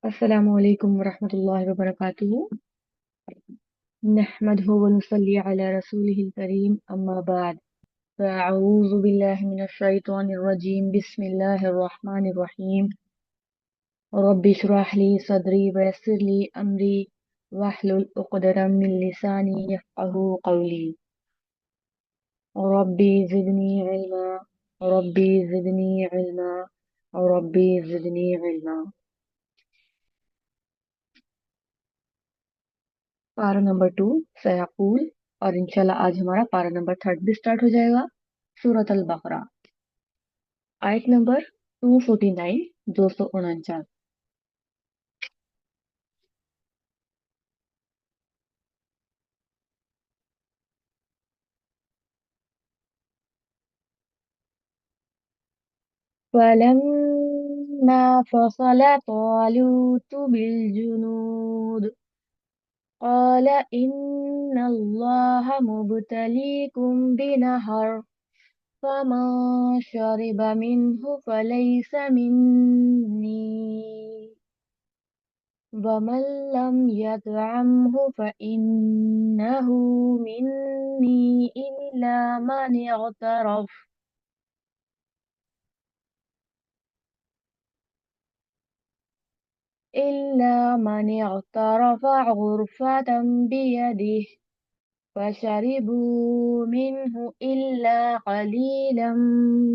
अस्सलामु अलैकुम वरहमतुल्लाहि वबरकातुहू। नहमदुहु व नुसल्ली अला रसूलिहिल करीम, अम्मा बाद। फ़अऊज़ु बिल्लाहि मिनश शैतानिर रजीम, बिस्मिल्लाहिर रहमानिर रहीम। रब्बि इश्रह ली सदरी व यस्सिर ली अमरी वहलुल उक़दतम मिन लिसानी यफ़क़हू क़ौली। रब्बी ज़िदनी इल्मा, रब्बी ज़िदनी इल्मा, रब्बी ज़िदनी इल्मा। पारा नंबर 2 सयाकूल। और इंशाल्लाह आज हमारा पारा नंबर 3 भी स्टार्ट हो जाएगा। सूरत अल बकरा, आयत नंबर 249, 249। फलम्मा फसल तालूत बिलजुनूद قال إن الله مبتليكم بنهر فمن شرب منه فليس مني ومن لم يطعمه فإنه مني إلا من اغترف غرفة بيده فشربوا منه إلا قليلا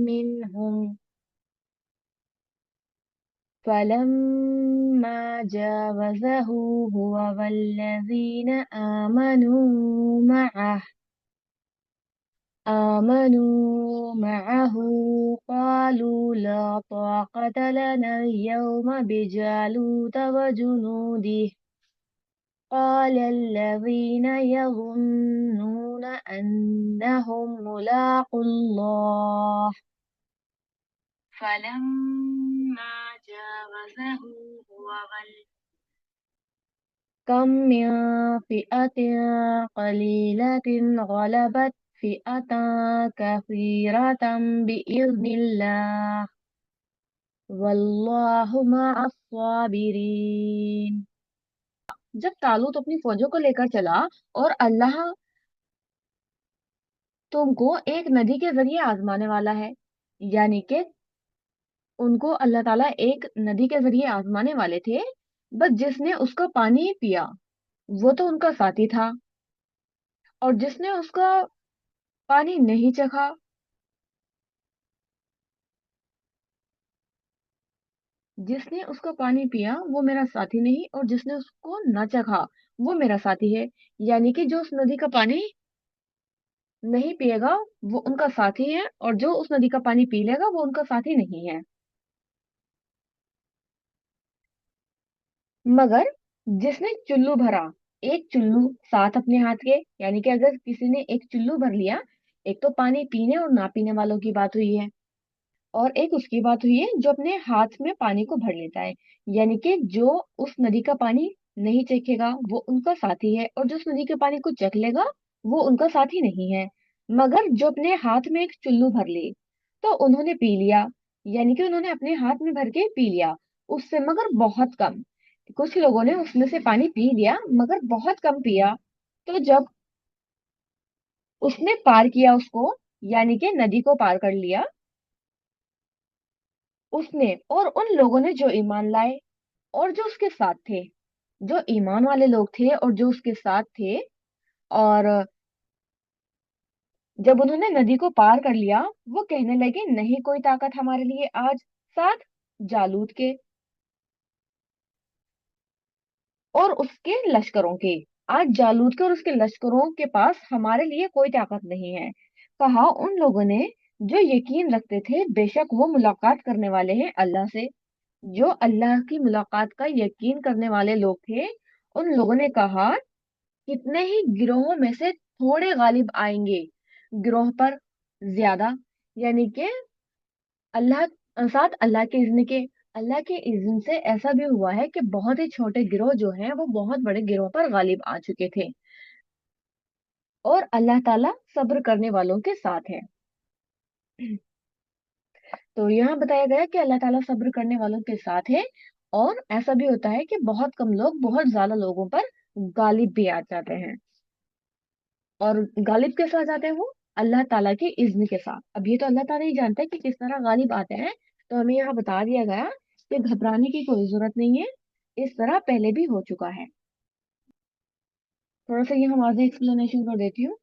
منهم فلما جاوزه هو والذين آمنوا معه قالوا لا طاقة لنا اليوم بجالوت وجنوده قال الذين يظنون أنهم ملاقو الله فلما جاوزه هو كم من فئة قليلة غلبت فئة كثيرة بإذن الله वल्लाहु मअस-साबिरीन। जब तालूत अपनी फौजों को लेकर चला और अल्लाह तुमको एक नदी के जरिए आजमाने वाला है, यानी कि उनको अल्लाह ताला एक नदी के जरिए आजमाने वाले थे। बस जिसने उसका पानी पिया वो तो उनका साथी था, और जिसने उसका पानी नहीं चखा, जिसने उसका पानी पिया वो मेरा साथी नहीं, और जिसने उसको न चखा वो मेरा साथी है। यानी कि जो उस नदी का पानी नहीं पिएगा वो उनका साथी है, और जो उस नदी का पानी पी लेगा वो उनका साथी नहीं है। मगर जिसने चुल्लू भरा, एक चुल्लू साथ अपने हाथ के, यानी कि अगर किसी ने एक चुल्लू भर लिया, एक तो पानी पीने और ना पीने वालों की बात हुई है, और एक उसकी बात हुई है जो अपने हाथ में पानी को भर लेता है। यानी कि जो उस नदी का पानी नहीं चखेगा वो उनका साथी है, और जो उस नदी के पानी को चख लेगा वो उनका साथी नहीं है। मगर जो अपने हाथ में एक चुल्लू भर ले, तो उन्होंने पी लिया, यानी कि उन्होंने अपने हाथ में भर के पी लिया उससे, मगर बहुत कम। कुछ लोगों ने उसमें से पानी पी लिया मगर बहुत कम पिया। तो जब उसने पार किया उसको, यानी कि नदी को पार कर लिया उसने और उन लोगों ने जो ईमान लाए और जो उसके साथ थे, जो ईमान वाले लोग थे और जो उसके साथ थे, और जब उन्होंने नदी को पार कर लिया वो कहने लगे नहीं कोई ताकत हमारे लिए आज साथ जालूत के और उसके लश्करों के। आज जालूत के और उसके लश्करों के पास हमारे लिए कोई ताकत नहीं है। कहा उन लोगों ने जो यकीन रखते थे बेशक वो मुलाकात करने वाले हैं अल्लाह से। जो अल्लाह की मुलाकात का यकीन करने वाले लोग थे, उन लोगों ने कहा कितने ही गिरोहों में से थोड़े गालिब आएंगे गिरोह पर ज्यादा, यानी कि अल्लाह साथ अल्लाह के इज़्न से ऐसा भी हुआ है कि बहुत ही छोटे गिरोह जो हैं वो बहुत बड़े गिरोह पर गालिब आ चुके थे, और अल्लाह ताला सब्र करने वालों के साथ है। तो यहाँ बताया गया कि अल्लाह ताला सब्र करने वालों के साथ है, और ऐसा भी होता है कि बहुत कम लोग बहुत ज्यादा लोगों पर गालिब भी आ जाते हैं। और गालिब के साथ आते हैं वो अल्लाह ताला के इज्न के साथ। अब ये तो अल्लाह ताला ही जानता है कि किस तरह गालिब आते हैं, तो हमें यहाँ बता दिया गया कि घबराने की कोई जरूरत नहीं है, इस तरह पहले भी हो चुका है। थोड़ा सा ये हम आगे एक्सप्लेनेशन कर देती हूँ।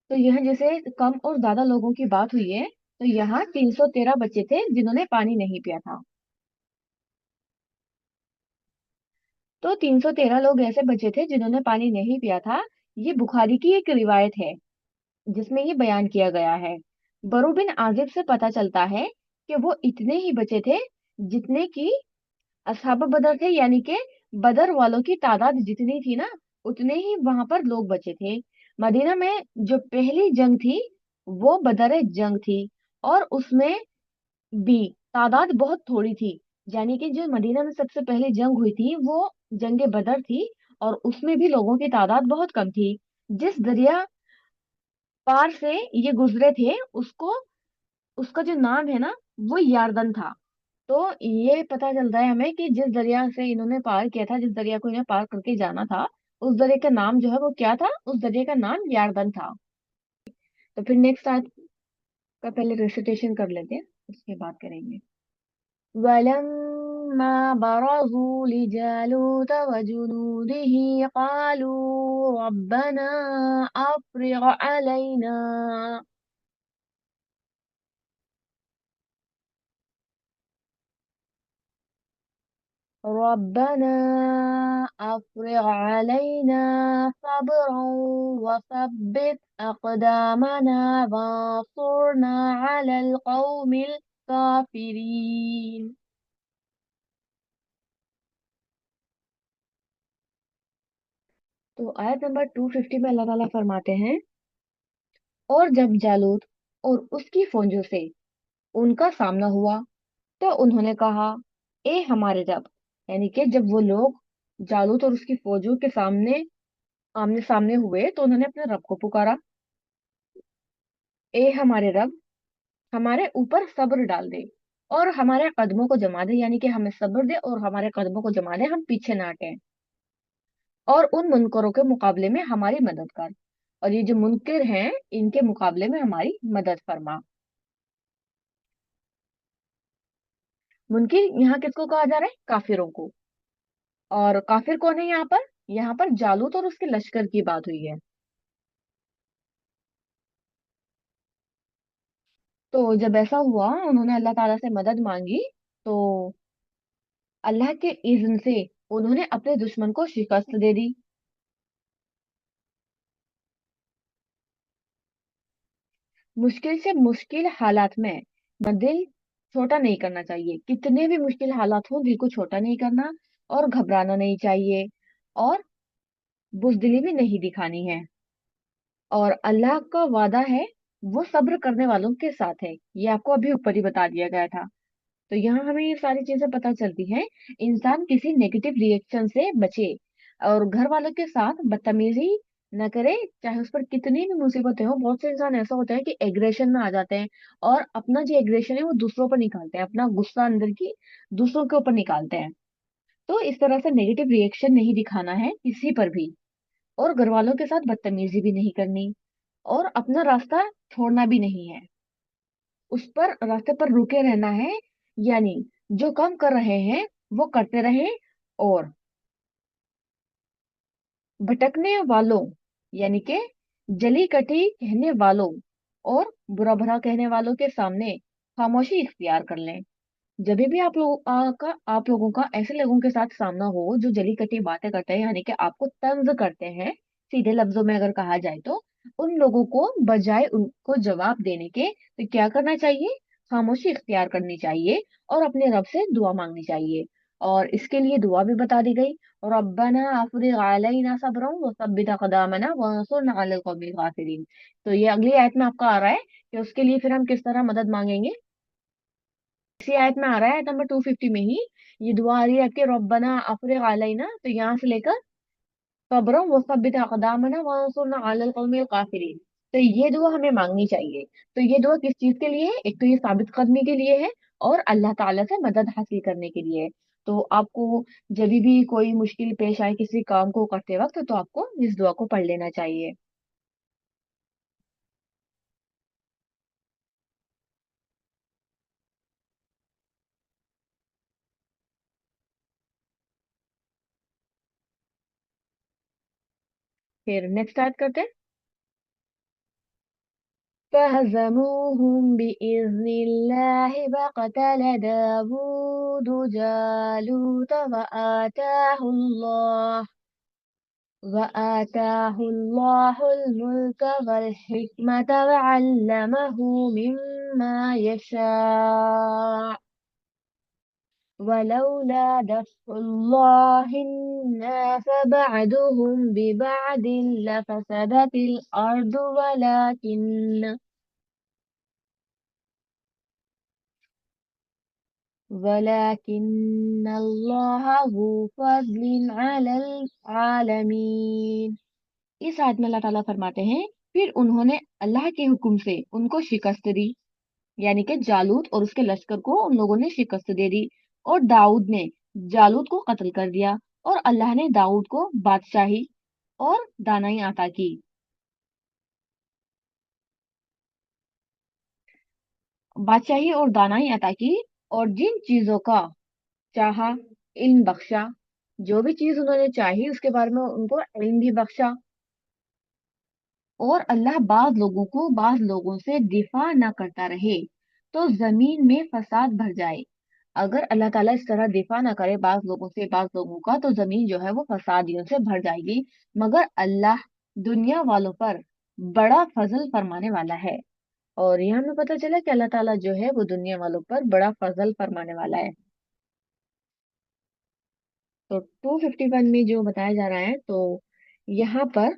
तो यह जैसे कम और ज्यादा लोगों की बात हुई है, तो यहाँ 313 बच्चे थे जिन्होंने पानी नहीं पिया था। तो 313 लोग ऐसे बचे थे जिन्होंने पानी नहीं पिया था। ये बुखारी की एक रिवायत है जिसमें ये बयान किया गया है। बरू बिन आजिब से पता चलता है कि वो इतने ही बचे थे जितने की असहाब बदर थे, यानी कि बदर वालों की तादाद जितनी थी ना, उतने ही वहां पर लोग बचे थे। मदीना में जो पहली जंग थी वो बदर जंग थी, और उसमें भी तादाद बहुत थोड़ी थी। यानी कि जो मदीना में सबसे पहले जंग हुई थी वो जंग बदर थी, और उसमें भी लोगों की तादाद बहुत कम थी। जिस दरिया पार से ये गुजरे थे उसको, उसका जो नाम है ना वो यारदन था। तो ये पता चलता है हमें कि जिस दरिया से इन्होंने पार किया था, जिस दरिया को इन्हें पार करके जाना था, उस दरिया का नाम जो है वो क्या था, उस दरिया का नाम यारदन था। तो फिर नेक्स्ट आयत का पहले रेसिटेशन कर लेते हैं, उसके बाद करेंगे। ولما برزوا لجالوت وجنوده قالوا ربنا أفرغ علينا ربنا أفرغ علينا صبرا وثبت أقدامنا وانصرنا على القوم الكافرين। तो आयत नंबर 250 में अल्लाह ताला फरमाते हैं, और जब जालूत और उसकी फौजों से उनका सामना हुआ तो उन्होंने कहा, ए हमारे रब। यानी कि जब वो लोग जालूत और उसकी फौजों के सामने आमने सामने हुए तो उन्होंने अपने रब को पुकारा, ए हमारे रब, हमारे ऊपर सब्र डाल दे और हमारे कदमों को जमा दे, यानी कि हमें सब्र दे और हमारे कदमों को जमा दे, हम पीछे ना हटें। और उन मुनकरों के मुकाबले में हमारी मदद कर, और ये जो मुनकर हैं इनके मुकाबले में हमारी मदद फरमा। मुनकिर यहाँ किसको कहा जा रहा है? काफिरों को। और काफिर कौन है यहाँ पर? यहाँ पर जालूत और उसके लश्कर की बात हुई है। तो जब ऐसा हुआ उन्होंने अल्लाह ताला से मदद मांगी, तो अल्लाह के इज़्न से उन्होंने अपने दुश्मन को शिकस्त दे दी। मुश्किल से मुश्किल हालात में दिल छोटा नहीं करना चाहिए। कितने भी मुश्किल हालात हो दिल को छोटा नहीं करना, और घबराना नहीं चाहिए, और बुजदिली भी नहीं दिखानी है। और अल्लाह का वादा है वो सब्र करने वालों के साथ है, ये आपको अभी ऊपर ही बता दिया गया था। तो यहाँ हमें ये सारी चीजें पता चलती हैं। इंसान किसी नेगेटिव रिएक्शन से बचे, और घर वालों के साथ बदतमीजी न करे, चाहे उस पर कितनी भी मुसीबतें हो। बहुत से इंसान ऐसा होता है कि एग्रेशन में आ जाते हैं और अपना जो एग्रेशन है वो दूसरों पर निकालते हैं, अपना गुस्सा अंदर की दूसरों के ऊपर निकालते हैं। तो इस तरह से नेगेटिव रिएक्शन नहीं दिखाना है किसी पर भी, और घर वालों के साथ बदतमीजी भी नहीं करनी, और अपना रास्ता छोड़ना भी नहीं है, उस पर रास्ते पर रुके रहना है। यानी जो काम कर रहे हैं वो करते रहें, और भटकने वालों, यानी कि जली कटी कहने वालों और बुरा भला कहने वालों के सामने खामोशी इख्तियार कर लें। जब भी आप लोगों का ऐसे लोगों के साथ सामना हो जो जली कटी बातें करते हैं, यानी कि आपको तंज करते हैं, सीधे लफ्जों में अगर कहा जाए तो, उन लोगों को बजाय उनको जवाब देने के तो क्या करना चाहिए? खामोशी इख्तियार करनी चाहिए और अपने रब से दुआ मांगनी चाहिए। और इसके लिए दुआ भी बता दी गई, रब्बना अफ्रिग अलैना सब्रन व सब्बित अक़दामना वंसुरना अलल कौमिल काफिरीन। तो ये अगली आयत में आपका आ रहा है कि उसके लिए फिर हम किस तरह मदद मांगेंगे। इसी आयत में आ रहा है, आयत नंबर 250 में ही ये दुआ आ रही है कि रब्बना अफ्रिग अलैना, तो यहाँ से लेकर सब्रम व सब्बित अक़दामना वंसुरना अलल कौमिल काफिरीन। तो ये दुआ हमें मांगनी चाहिए। तो ये दुआ किस चीज के लिए है? एक तो ये साबित कदमी के लिए है, और अल्लाह ताला से मदद हासिल करने के लिए। तो आपको जब भी कोई मुश्किल पेश आए किसी काम को करते वक्त, तो आपको इस दुआ को पढ़ लेना चाहिए। फिर नेक्स्ट स्टार्ट करते हैं। فهزموهم بإذن الله وقتل داود جالوت وآتاه الله الملك والحكمة وعلمه مما يشاء ولولا دفع الله الناس بعدهم ببعد لفسدت الأرض ولكن الله ذو فضل على العالمين। इस आयत में अल्लाह ताला फरमाते हैं, फिर उन्होंने अल्लाह के हुक्म से उनको शिकस्त दी, यानी कि जालूत और उसके लश्कर को उन लोगों ने शिकस्त दे दी। और दाऊद ने जालूत को कत्ल कर दिया, और अल्लाह ने दाऊद को बादशाही और दानाई अता की। बादशाही और दानाई अता की, और जिन चीजों का चाहा इल्म बख्शा, जो भी चीज उन्होंने चाही उसके बारे में उनको इल्म भी बख्शा। और अल्लाह बाज लोगों से दिफा ना करता रहे तो जमीन में फसाद भर जाए। अगर अल्लाह ताला इस तरह दिफा ना करे बाज लोगों से बाज लोगों का, तो जमीन जो है वो फसादियों से भर जाएगी। मगर अल्लाह दुनिया वालों पर बड़ा फजल फरमाने वाला है। और यहाँ हमें पता चला कि अल्लाह ताला जो है वो दुनिया वालों पर बड़ा फजल फरमाने वाला है। तो 251 में जो बताया जा रहा है, तो यहाँ पर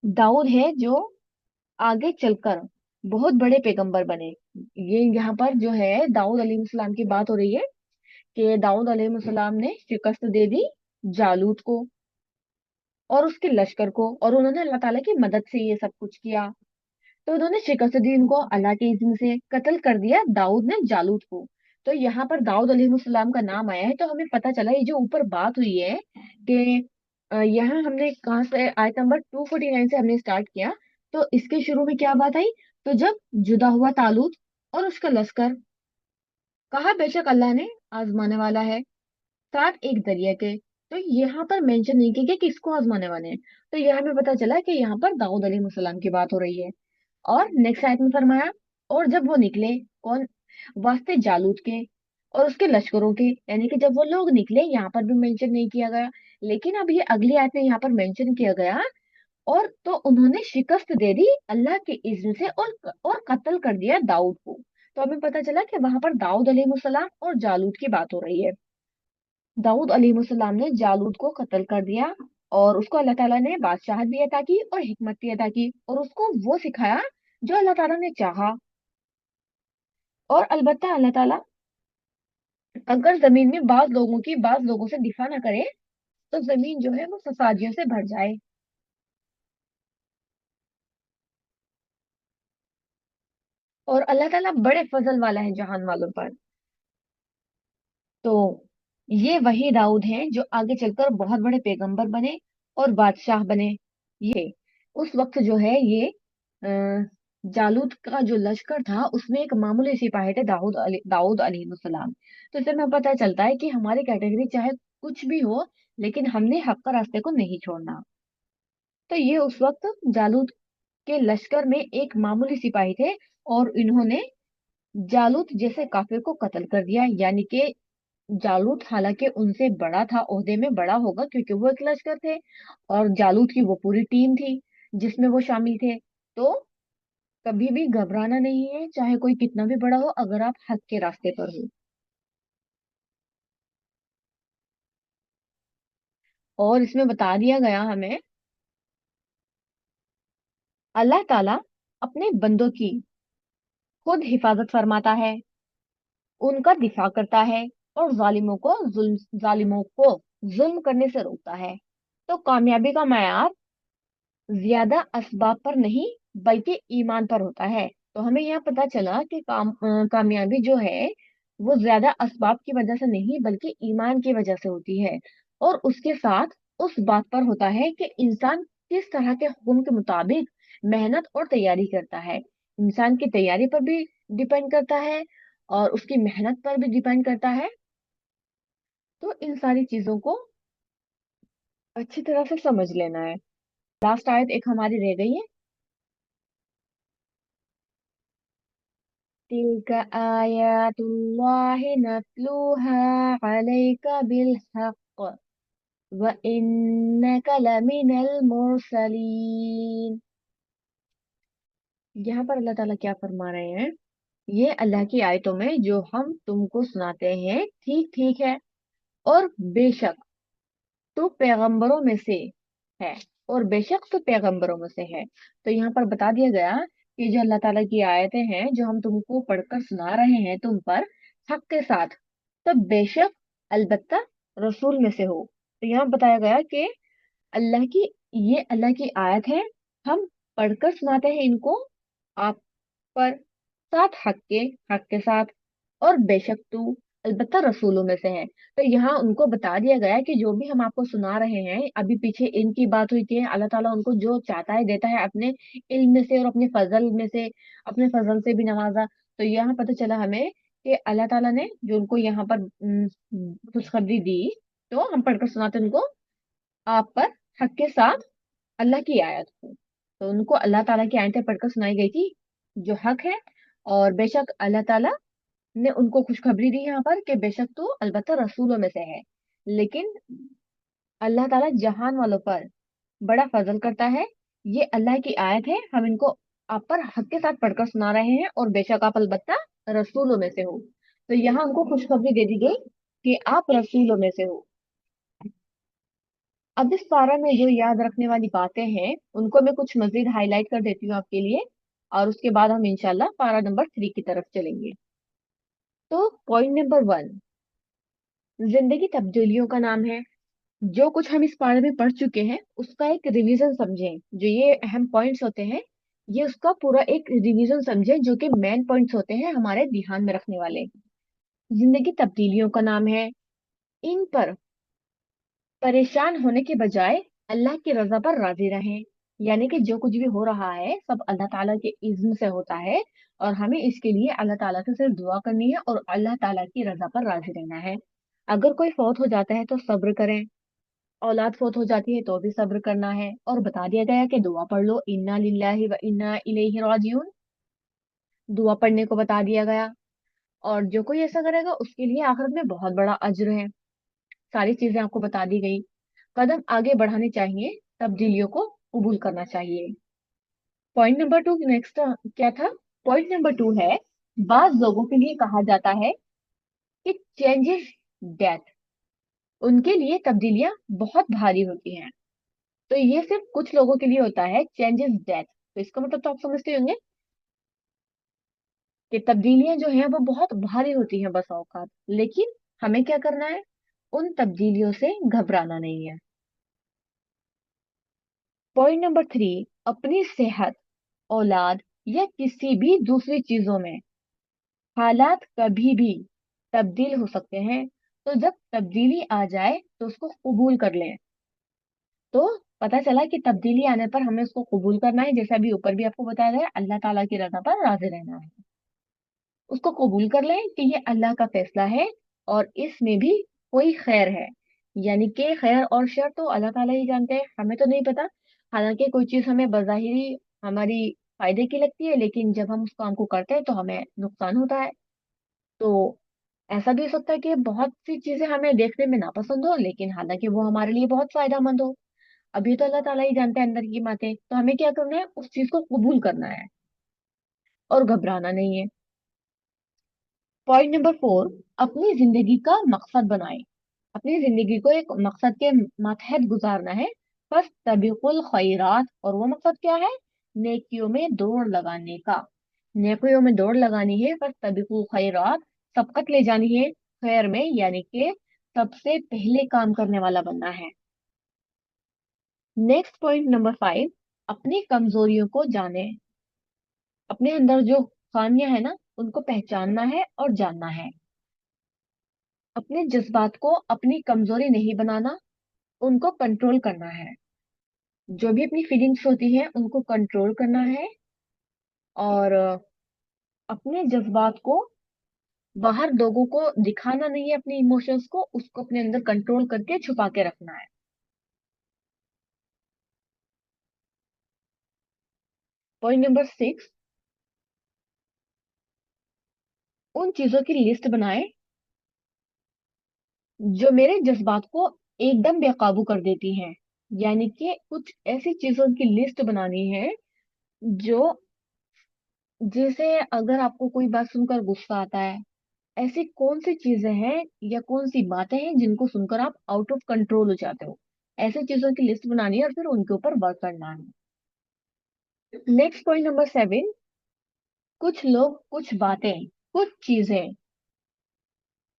दाऊद है जो आगे चलकर बहुत बड़े पैगंबर बने। ये यहाँ पर जो है दाऊद अलैहिस्सलाम की बात हो रही है कि दाऊद अलैहिस्सलाम ने शिकस्त दे दी जालूत को और उसके लश्कर को, और उन्होंने अल्लाह ताला की मदद से ये सब कुछ किया। तो उन्होंने शिकस्त दी, उनको अल्लाह के इज़्न से कत्ल कर दिया दाऊद ने जालूत को। तो यहाँ पर दाऊद अलैहिस्सलाम का नाम आया है, तो हमें पता चला ये जो ऊपर बात हुई है कि यहाँ हमने कहाँ से आयत नंबर 249 से हमने स्टार्ट किया। तो इसके शुरू में क्या बात आई, तो जब जुदा हुआ तालूत और उसका लश्कर, कहा बेशक अल्लाह ने आजमाने वाला है साथ एक दरिया के। तो यहाँ पर मेंशन नहीं किया कि किसको आजमाने वाले हैं। तो यह हमें पता चला कि यहाँ पर दाऊद अलैहिस्सलाम की बात हो रही है। और नेक्स्ट आयत में फरमाया, और जब वो निकले, कौन, वास्ते जालूत के और उसके लश्करों के, यानी कि जब वो लोग निकले यहाँ पर भी मेंशन नहीं किया गया, लेकिन अब ये अगली आयत में यहाँ पर मेंशन किया गया। और तो उन्होंने शिकस्त दे दी अल्लाह के इज्न से, और कत्ल कर दिया दाऊद को। तो हमें पता चला कि वहां पर दाऊद अलैहिस्सलाम और जालूत की बात हो रही है। दाऊद अलैहिस्सलाम ने जालूत को कत्ल कर दिया, और उसको अल्लाह ताला ने बादशाहत भी अता की और हिकमत भी अता की, और उसको वो सिखाया जो अल्लाह ताला ने चाहा। और अलबत्ता अल्लाह ताला अगर जमीन में बाज लोगों से दिफा ना करे, तो जमीन जो है वो फसादियों से भर जाए। और अल्लाह ताला बड़े फजल वाला है जहान वालों पर। तो ये वही दाऊद हैं जो आगे चलकर बहुत बड़े पैगंबर बने और बादशाह बने। ये उस वक्त जो है ये जालूत का जो लश्कर था उसमें एक मामूली सिपाही थे दाऊद अलैहिस्सलाम। तो इससे हमें पता चलता है कि हमारी कैटेगरी चाहे कुछ भी हो, लेकिन हमने हक का रास्ते को नहीं छोड़ना। तो ये उस वक्त जालूत के लश्कर में एक मामूली सिपाही थे, और इन्होंने जालूत जैसे काफिर को कत्ल कर दिया। यानी कि जालूत हालांकि उनसे बड़ा था, ओहदे में बड़ा होगा क्योंकि वो एक लश्कर थे, और जालूत की वो पूरी टीम थी जिसमें वो शामिल थे। तो कभी भी घबराना नहीं है, चाहे कोई कितना भी बड़ा हो, अगर आप हक के रास्ते पर हो। और इसमें बता दिया गया हमें, अल्लाह ताला अपने बंदों की खुद हिफाजत फरमाता है, उनका दिफा करता है, और जालिमों को जुल्म करने से रोकता है। तो कामयाबी का मैयार ज्यादा असबाब पर नहीं बल्कि ईमान पर होता है। तो हमें यहाँ पता चला कि कामयाबी जो है वो ज्यादा असबाब की वजह से नहीं बल्कि ईमान की वजह से होती है। और उसके साथ उस बात पर होता है कि इंसान किस तरह के हुक्म के मुताबिक मेहनत और तैयारी करता है। इंसान की तैयारी पर भी डिपेंड करता है और उसकी मेहनत पर भी डिपेंड करता है। तो इन सारी चीजों को अच्छी तरह से समझ लेना है। लास्ट आयत एक हमारी रह गई है। तिल्का आयातुल्लाहि नतलूहा अलैका बिलहक़ व इन्नका लमिनल मुरसलीन। यहाँ पर अल्लाह ताला क्या फरमा रहे हैं? ये अल्लाह की आयतों में जो हम तुमको सुनाते हैं ठीक ठीक है, और बेशक तो पैगंबरों में से है, और बेशक तो पैगंबरों में से है। तो यहाँ पर बता दिया गया कि जो अल्लाह ताला की आयतें हैं जो हम तुमको पढ़कर सुना रहे हैं तुम पर हक के साथ, तब बेशक अलबत्ता रसूल में से हो। तो यहाँ बताया गया कि अल्लाह की ये अल्लाह की आयत है, हम पढ़कर सुनाते हैं इनको आप पर, साथ हक के साथ, और बेशक तू अलबत्ता रसूलों में से है। तो यहाँ उनको बता दिया गया है कि जो भी हम आपको सुना रहे हैं, अभी पीछे इनकी बात हुई थी, अल्लाह ताला उनको जो चाहता है देता है अपने इल्म में से और अपने फजल में से, अपने फजल से भी नवाजा। तो यहाँ पता चला हमें कि अल्लाह ताला ने जो उनको यहाँ पर खुशखबरी दी, तो हम पढ़कर सुनाते हैं उनको आप पर हक के साथ अल्लाह की आयत को। तो उनको अल्लाह ताला की आयतें पढ़कर सुनाई गई थी जो हक है, और बेशक अल्लाह ताला ने उनको खुशखबरी दी यहाँ पर कि बेशक तो अलबत्ता रसूलों में से है। लेकिन अल्लाह ताला जहान वालों पर बड़ा फजल करता है। ये अल्लाह की आयत है, हम इनको आप पर हक के साथ पढ़कर सुना रहे हैं, और बेशक आप अलबत्ता रसूलों में से हो। तो यहाँ उनको खुशखबरी दे दी गई कि आप रसूलों में से हो। अब इस पारा में जो याद रखने वाली बातें हैं उनको मैं कुछ मजीद हाईलाइट कर देती हूँ आपके लिए, और उसके बाद हम इंशाल्लाह पारा नंबर 3 की तरफ चलेंगे। तो पॉइंट नंबर 1 जिंदगी तब्दीलियों का नाम है। जो कुछ हम इस पारे में पढ़ चुके हैं उसका एक रिवीजन समझें। जो ये अहम पॉइंट्स होते हैं, ये उसका पूरा एक रिवीजन समझें, जो कि मेन पॉइंट्स होते हैं हमारे ध्यान में रखने वाले। जिंदगी तब्दीलियों का नाम है। इन पर परेशान होने के बजाय अल्लाह की रजा पर राजी रहें। यानी कि जो कुछ भी हो रहा है सब अल्लाह ताला के इज्न से होता है, और हमें इसके लिए अल्लाह ताला से सिर्फ दुआ करनी है और अल्लाह ताला की रजा पर राजी रहना है। अगर कोई फौत हो जाता है तो सब्र करें, औलाद फौत हो जाती है तो भी सब्र करना है। और बता दिया गया कि दुआ पढ़ लो, इन्ना लिल्लाहि व इन्ना इलैहि राजिऊन, दुआ पढ़ने को बता दिया गया। और जो कोई ऐसा करेगा उसके लिए आखिरत में बहुत बड़ा अज्र है। सारी चीजें आपको बता दी गई। कदम आगे बढ़ाने चाहिए, तब्दीलियों को कबूल करना चाहिए। पॉइंट नंबर 2 नेक्स्ट क्या था? पॉइंट नंबर 2 है, बाज लोगों के लिए कहा जाता है कि चेंजेस डेथ, उनके लिए तब्दीलियां बहुत भारी होती हैं। तो ये सिर्फ कुछ लोगों के लिए होता है चेंजेस डेथ। तो इसका मतलब तो आप समझते होंगे कि तब्दीलियां जो हैं वो बहुत भारी होती हैं बस औकात। लेकिन हमें क्या करना है? उन तब्दीलियों से घबराना नहीं है। पॉइंट नंबर 3, अपनी सेहत, औलाद या किसी भी दूसरी चीजों में हालात कभी भी तब्दील हो सकते हैं। तो जब तब्दीली आ जाए तो उसको कबूल कर लें। तो पता चला कि तब्दीली आने पर हमें उसको कबूल करना है, जैसे अभी ऊपर भी आपको बताया गया, अल्लाह ताला की रजा पर राजी रहना है। उसको कबूल कर लें कि ये अल्लाह का फैसला है और इसमें भी कोई खैर है। यानी कि खैर और शर तो अल्लाह ताला ही जानते हैं, हमें तो नहीं पता। हालांकि कोई चीज हमें बज़ाहिरी हमारी फायदे की लगती है, लेकिन जब हम उस काम को करते हैं तो हमें नुकसान होता है। तो ऐसा भी हो सकता है कि बहुत सी चीजें हमें देखने में नापसंद हो, लेकिन हालांकि वो हमारे लिए बहुत फायदेमंद हो। अभी तो अल्लाह ताला ही जानते हैं अंदर की बातें। तो हमें क्या करना है? उस चीज को कबूल करना है और घबराना नहीं है। पॉइंट नंबर 4, अपनी जिंदगी का मकसद बनाएं। अपनी जिंदगी को एक मकसद के मातहत गुजारना है। बस तबीकुल खैरात, और वो मकसद क्या है? नेकियों में दौड़ लगाने का। नेकियों में दौड़ लगानी है, बस तबीकुल खैरात, सबकत ले जानी है खैर में, यानी कि सबसे पहले काम करने वाला बनना है। नेक्स्ट पॉइंट नंबर 5, अपनी कमजोरियों को जाने। अपने अंदर जो खामियां है ना, उनको पहचानना है और जानना है। अपने जज्बात को अपनी कमजोरी नहीं बनाना, उनको कंट्रोल करना है। जो भी अपनी फीलिंग्स होती हैं उनको कंट्रोल करना है। और अपने जज्बात को बाहर लोगों को दिखाना नहीं है, अपने इमोशंस को उसको अपने अंदर कंट्रोल करके छुपा के रखना है। पॉइंट नंबर 6, उन चीजों की लिस्ट बनाए जो मेरे जज्बात को एकदम बेकाबू कर देती हैं। यानी कि कुछ ऐसी चीजों की लिस्ट बनानी है जो, जैसे अगर आपको कोई बात सुनकर गुस्सा आता है, ऐसी कौन सी चीजें हैं या कौन सी बातें हैं जिनको सुनकर आप आउट ऑफ कंट्रोल हो जाते हो। ऐसी चीजों की लिस्ट बनानी है और फिर उनके ऊपर वर्क करना है। नेक्स्ट पॉइंट नंबर 7, कुछ लोग, कुछ बातें, कुछ चीजें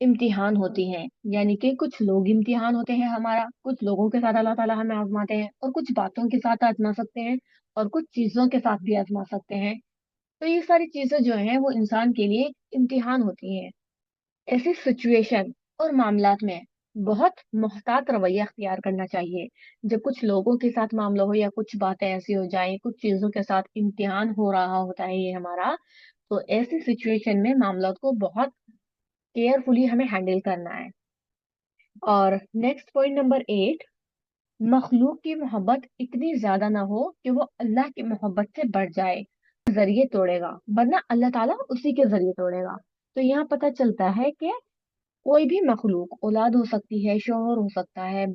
इम्तिहान होती हैं। यानी कि कुछ लोग इम्तिहान होते हैं हमारा, कुछ लोगों के साथ अल्लाह ताला हमें आजमाते हैं, और कुछ बातों के साथ आजमा सकते हैं, और कुछ चीजों के साथ भी आजमा सकते हैं। तो ये सारी चीजें जो हैं वो इंसान के लिए इम्तिहान होती हैं। ऐसी सिचुएशन और मामलात में बहुत मुहतात रवैया अख्तियार करना चाहिए। जब कुछ लोगों के साथ मामला हो या कुछ बातें ऐसी हो जाए, कुछ चीजों के साथ इम्तिहान हो रहा होता है ये हमारा, तो ऐसी सिचुएशन में मामला को बहुत केयरफुली हमें हैंडल करना है। और नेक्स्ट पॉइंट नंबर 8, मखलूक की मोहब्बत इतनी ज्यादा ना हो कि वो अल्लाह की मोहब्बत से बढ़ जाए, जरिए तोड़ेगा, वरना अल्लाह ताला उसी के जरिए तोड़ेगा। तो यहाँ पता चलता है कि कोई भी मखलूक, औलाद हो सकती है, शोहर हो सकता है,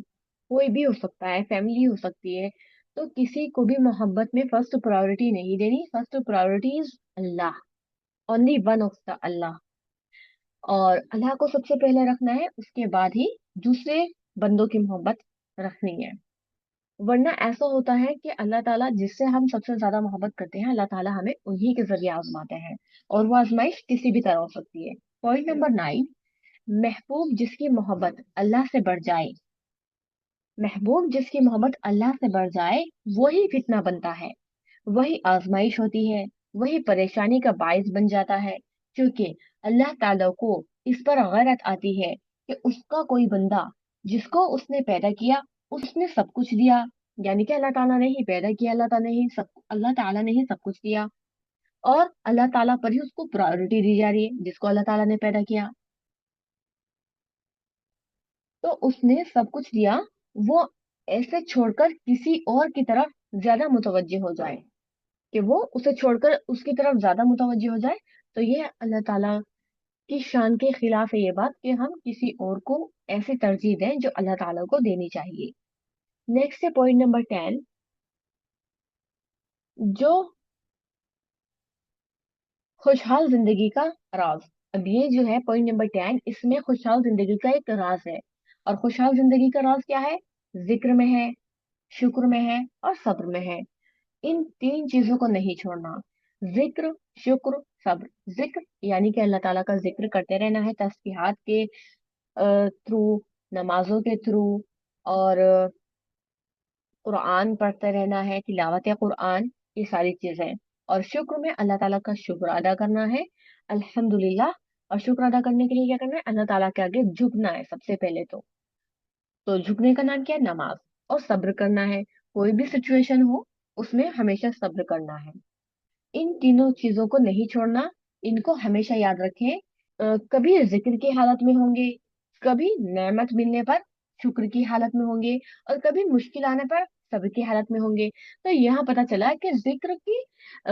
कोई भी हो सकता है, फैमिली हो सकती है, तो किसी को भी मोहब्बत में फर्स्ट प्रायोरिटी नहीं देनी। First priority is Allah, only one of the Allah. और अल्लाह को सबसे पहले रखना है, उसके बाद ही दूसरे बंदों की मोहब्बत रखनी है। वरना ऐसा होता है कि अल्लाह ताला जिससे हम सबसे ज्यादा मोहब्बत करते हैं, अल्लाह ताला हमें उन्हीं के जरिए आजमाते हैं, और वो आजमाइश किसी भी तरह हो सकती है। पॉइंट नंबर 9, महबूब जिसकी मोहब्बत अल्लाह से बढ़ जाए, महबूब जिसकी मोहब्बत अल्लाह से बढ़ जाए, वही फितना बनता है, वही आजमाइश होती है, वही परेशानी का बायस बन जाता है। क्योंकि अल्लाह ताला को इस पर गैरत आती है कि उसका कोई बंदा, जिसको उसने पैदा किया, उसने सब कुछ दिया। यानी कि अल्लाह ताला ने ही पैदा किया, अल्लाह ताला ने ही सब कुछ दिया, और अल्लाह ताला पर ही उसको प्रायोरिटी दी जा रही है, जिसको अल्लाह ताला ने पैदा किया। तो उसने सब कुछ दिया, वो ऐसे छोड़कर किसी और की तरफ ज्यादा मुतवज्जे हो जाए, कि वो उसे छोड़कर उसकी तरफ ज्यादा मुतवज्जे हो जाए, तो ये अल्लाह ताला की शान के खिलाफ है ये बात, कि हम किसी और को ऐसे तरजीह दें जो अल्लाह ताला को देनी चाहिए। नेक्स्ट है पॉइंट नंबर 10, जो खुशहाल जिंदगी का राज। अब ये जो है पॉइंट नंबर 10, इसमें खुशहाल जिंदगी का एक राज है। और खुशहाल जिंदगी का राज क्या है? जिक्र में है, शुक्र में है, और सब्र में है। इन तीन चीजों को नहीं छोड़ना। जिक्र, शुक्र, सब्र। जिक्र यानी कि अल्लाह ताला का जिक्र करते रहना है, तस्बीहात के थ्रू, नमाजों के थ्रू, और कुरान पढ़ते रहना है, तिलावत कुरान, ये सारी चीजें। और शुक्र में अल्लाह ताला का शुक्र अदा करना है, अल्हम्दुलिल्लाह। और शुक्र अदा करने के लिए क्या करना है? अल्लाह ताला के आगे झुकना है सबसे पहले तो झुकने का नाम क्या है? नमाज। और सब्र करना है, कोई भी सिचुएशन हो उसमें हमेशा सब्र करना है। इन तीनों चीजों को नहीं छोड़ना, इनको हमेशा याद रखें। कभी जिक्र की हालत में होंगे, कभी नेमत मिलने पर शुक्र की हालत में होंगे, और कभी मुश्किल आने पर सब्र की हालत में होंगे। तो यहाँ पता चला कि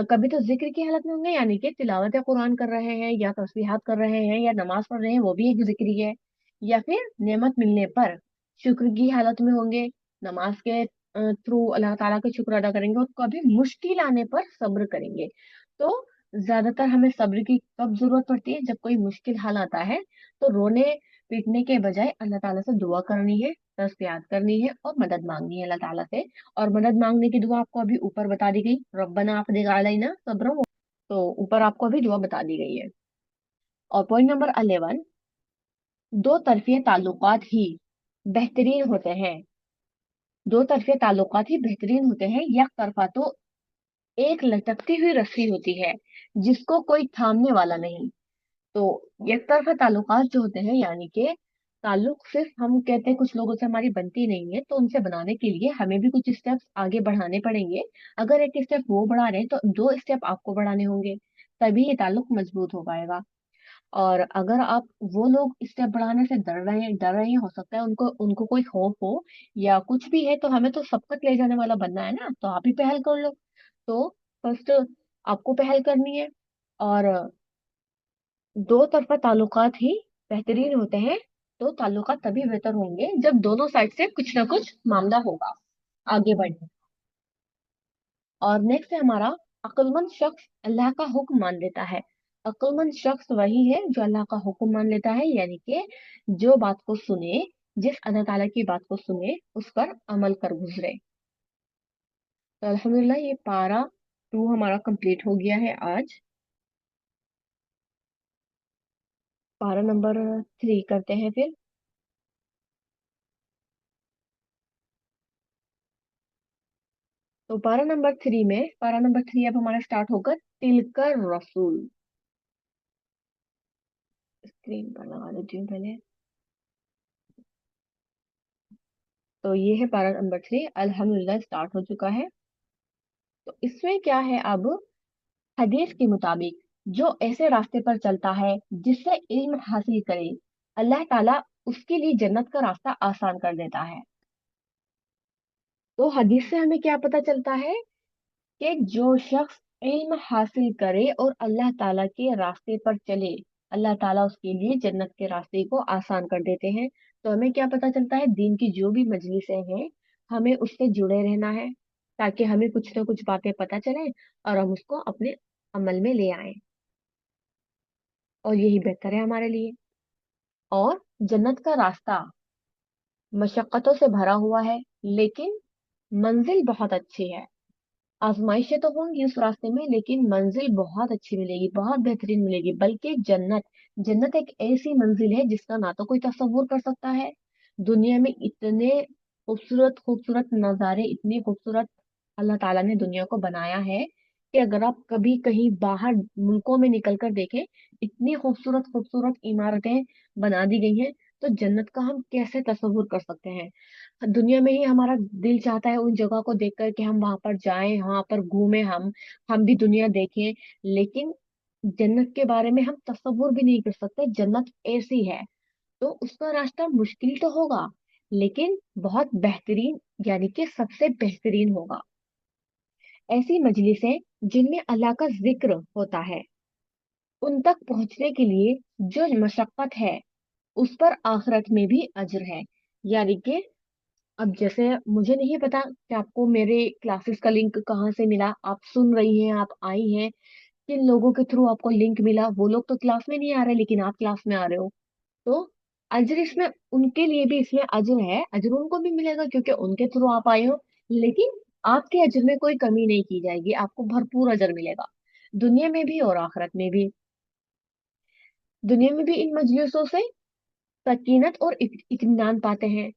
कभी तो जिक्र की हालत में होंगे, यानी कि तिलावत कुरान कर रहे हैं, या तस्बीहात कर रहे हैं, या नमाज पढ़ रहे हैं, वो भी एक जिक्र ही है। या फिर नेमत मिलने पर शुक्र की हालत में होंगे, नमाज के थ्रू अल्लाह ताला का शुक्र अदा करेंगे, और कभी मुश्किल आने पर सब्र करेंगे। तो ज्यादातर हमें सब्र की कब जरूरत पड़ती है? जब कोई मुश्किल हाल आता है, तो रोने पीटने के बजाय अल्लाह ताला से दुआ करनी है, तस्बीहात करनी है, और मदद मांगनी है अल्लाह ताला से। और मदद मांगने की दुआ आपको अभी ऊपर बता दी गई, रब्बना अफ़रिग़ अलैना सब्रन। तो ऊपर आपको अभी दुआ बता दी गई है। और पॉइंट नंबर 11, दो तरफी ताल्लुकात ही बेहतरीन होते हैं। दो तरफे ताल्लुकात ही बेहतरीन होते हैं, एक तरफा तो एक लटकती हुई रस्सी होती है जिसको कोई थामने वाला नहीं। तो एक तरफा ताल्लुकात जो होते हैं, यानी कि ताल्लुक सिर्फ हम कहते हैं कुछ लोगों से हमारी बनती नहीं है, तो उनसे बनाने के लिए हमें भी कुछ स्टेप्स आगे बढ़ाने पड़ेंगे। अगर एक स्टेप वो बढ़ा रहे हैं तो दो स्टेप आपको बढ़ाने होंगे, तभी ये ताल्लुक मजबूत हो पाएगा। और अगर आप वो लोग स्टेप बढ़ाने से डर रहे हैं, हो सकता है उनको उनको कोई खौफ हो या कुछ भी है, तो हमें तो सबक ले जाने वाला बनना है ना, तो आप ही पहल कर लो। तो फर्स्ट आपको पहल करनी है। और दो तरफा ताल्लुकात ही बेहतरीन होते हैं। तो ताल्लुकात तभी बेहतर होंगे जब दोनों साइड से कुछ ना कुछ मामला होगा आगे बढ़ने। और नेक्स्ट है हमारा, अक्लमंद शख्स अल्लाह का हुक्म मान लेता है। अक्लमंद शख्स वही है जो अल्लाह का हुक्म मान लेता है, यानी कि जो बात को सुने, जिस अल्लाह ताला की बात को सुने उस पर अमल कर गुजरे। तो अल्हम्दुलिल्लाह ये पारा 2 हमारा कंप्लीट हो गया है आज। पारा नंबर 3 करते हैं फिर। तो पारा नंबर थ्री अब हमारा स्टार्ट होकर तिलकर रसूल। स्क्रीन पर लगा देती हूँ पहले। तो ये है पारा नंबर 3, अल्हम्दुलिल्लाह स्टार्ट हो चुका है। तो इसमें क्या है अब, हदीस के मुताबिक जो ऐसे रास्ते पर चलता है जिससे इल्म हासिल करे, अल्लाह ताला उसके लिए जन्नत का रास्ता आसान कर देता है। तो हदीस से हमें क्या पता चलता है कि जो शख्स इल्म हासिल करे और अल्लाह ताला के रास्ते पर चले, अल्लाह ताला उसके लिए जन्नत के रास्ते को आसान कर देते हैं। तो हमें क्या पता चलता है, दीन की जो भी मजलिसें हैं हमें उससे जुड़े रहना है, ताकि हमें कुछ ना कुछ बातें पता चले और हम उसको अपने अमल में ले आए, और यही बेहतर है हमारे लिए। और जन्नत का रास्ता मशक्कतों से भरा हुआ है, लेकिन मंजिल बहुत अच्छी है। आजमाइशें तो होंगी उस रास्ते में, लेकिन मंजिल बहुत अच्छी मिलेगी, बहुत बेहतरीन मिलेगी। बल्कि जन्नत, जन्नत एक ऐसी मंजिल है जिसका ना तो कोई तस्वुर कर सकता है। दुनिया में इतने खूबसूरत खूबसूरत नज़ारे, इतनी खूबसूरत अल्लाह ताला ने दुनिया को बनाया है कि अगर आप कभी कहीं बाहर मुल्कों में निकल कर देखें, इतनी खूबसूरत खूबसूरत इमारतें बना दी गई हैं। तो जन्नत का हम कैसे तस्वुर कर सकते हैं। दुनिया में ही हमारा दिल चाहता है उन जगह को देखकर कि हम वहां पर जाएं, वहां पर घूमें, हम भी दुनिया देखें। लेकिन जन्नत के बारे में हम तसव्वुर भी नहीं कर सकते, जन्नत ऐसी है। तो उसका रास्ता मुश्किल तो होगा, लेकिन बहुत बेहतरीन, यानी कि सबसे बेहतरीन होगा। ऐसी मजलिसें जिनमें अल्लाह का जिक्र होता है, उन तक पहुंचने के लिए जो मशक्कत है उस पर आखिरत में भी अजर है। यानी कि अब जैसे मुझे नहीं पता कि आपको मेरे क्लासेस का लिंक कहाँ से मिला, आप सुन रही हैं, आप आई हैं, किन लोगों के थ्रू आपको लिंक मिला। वो लोग तो क्लास में नहीं आ रहे, लेकिन आप क्लास में आ रहे हो। तो अजर इसमें उनके लिए भी, इसमें अजर है, अजर उनको भी मिलेगा क्योंकि उनके थ्रू आप आए हो। लेकिन आपके अजर में कोई कमी नहीं की जाएगी, आपको भरपूर अजर मिलेगा, दुनिया में भी और आखिरत में भी। दुनिया में भी इन मजलिसों से सकीनत और इत्मीनान पाते हैं।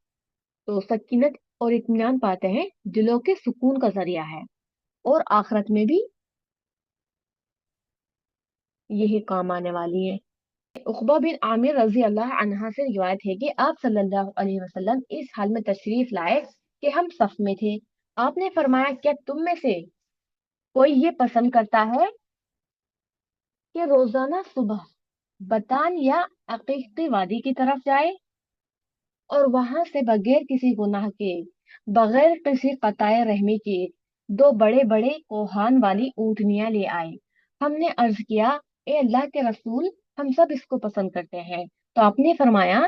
तो सकीनत और इत्मीनान पाते हैं, दिलों के सुकून का जरिया है। और आखिरत में भी यही काम आने वाली है। उकबा बिन आमिर रजी अल्लाह अन्हा से रिवायत है कि आप सल्लल्लाहु अलैहि वसल्लम इस हाल में तशरीफ लाए कि हम सफ में थे। आपने फरमाया, क्या तुम में से कोई ये पसंद करता है कि रोजाना सुबह बतान या अकीक की वादी की तरफ जाए और वहां से बगैर किसी गुनाह के, बगैर किसी कताए रहमी के, दो बड़े बड़े कोहान वाली ऊंटनियां ले आए। हमने अर्ज किया, ए अल्लाह के रसूल, हम सब इसको पसंद करते हैं। तो आपने फरमाया,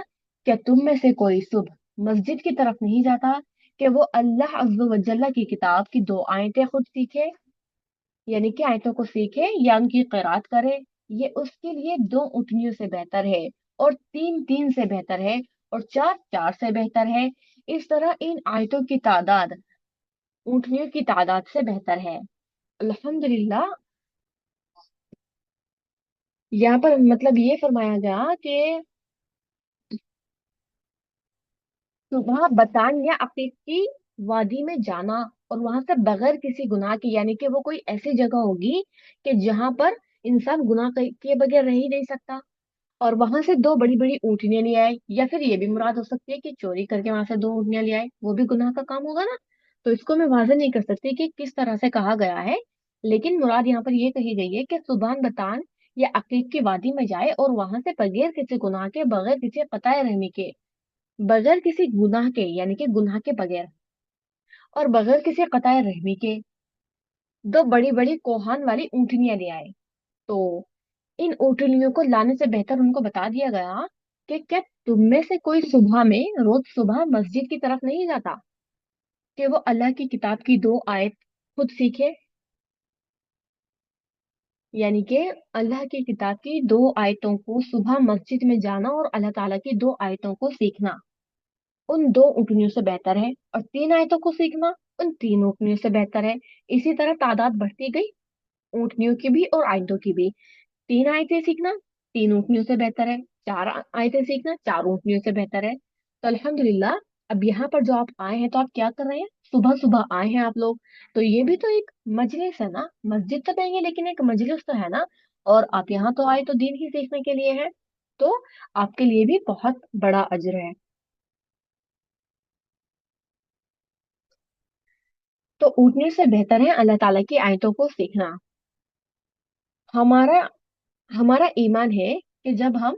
क्या तुम में से कोई सुबह मस्जिद की तरफ नहीं जाता कि वो अल्लाह अज़्ज़ व जल्ल की किताब की दो आयतें खुद सीखे, यानी कि आयतों को सीखे या उनकी किरात करे। ये उसके लिए दो ऊँटनियों से बेहतर है, और तीन तीन से बेहतर है, और चार चार से बेहतर है। इस तरह इन आयतों की तादाद ऊँटनियों की तादाद से बेहतर है। अल्हम्दुलिल्लाह, यहाँ पर मतलब ये फरमाया गया कि सुबह बतान या अकीक की वादी में जाना, और वहां से बगैर किसी गुनाह के, यानी कि वो कोई ऐसी जगह होगी कि जहां पर इंसान गुनाह किए बगैर रह ही नहीं सकता। और वहां से दो बड़ी बड़ी ऊँटनियां ले आए, या फिर ये भी मुराद हो सकती है कि चोरी करके वहां से दो ऊँटनियां ले आए, वो भी गुनाह का काम होगा ना। तो इसको मैं वाज़ेह नहीं कर सकती कि किस तरह से कहा गया है, लेकिन मुराद यहाँ पर ये कही गई है कि सुबान बतान या अकीक की वादी में जाए और वहां से बगैर किसी गुनाह के, बगैर किसी कताए रहमी के, बगैर किसी गुनाह के, यानी कि गुनाह के बगैर, और बगैर किसी कताए रहमी के दो बड़ी बड़ी कोहान वाली ऊँटनियां ले आए। तो इन ऊँटनियों को लाने से बेहतर उनको बता दिया गया कि क्या तुम में से कोई सुबह में, रोज सुबह मस्जिद की तरफ नहीं जाता कि वो अल्लाह की किताब की दो आयत खुद सीखे। यानी कि अल्लाह की किताब की दो आयतों को सुबह मस्जिद में जाना और अल्लाह ताला की दो आयतों को सीखना उन दो ऊँटनियों से बेहतर है, और तीन आयतों को सीखना उन तीन ऊँटनियों से बेहतर है। इसी तरह तादाद बढ़ती गई, ऊँटनियों की भी और आयतों की भी। तीन आयतें सीखना तीन ऊँटनियों से बेहतर है, चार आयतें सीखना चार ऊँटनियों से बेहतर है। तो अल्हम्दुलिल्लाह, अब यहाँ पर जो आप आए हैं, तो आप क्या कर रहे हैं, सुबह सुबह आए हैं आप लोग। तो ये भी तो एक मजलिस है ना, मस्जिद तो नहीं है लेकिन एक मजलिस तो है ना। और आप यहाँ तो आए तो दीन ही सीखने के लिए हैं। तो आपके लिए भी बहुत बड़ा अजर है। तो ऊँटने से बेहतर है अल्लाह ताला की आयतों को सीखना। हमारा हमारा ईमान है कि जब हम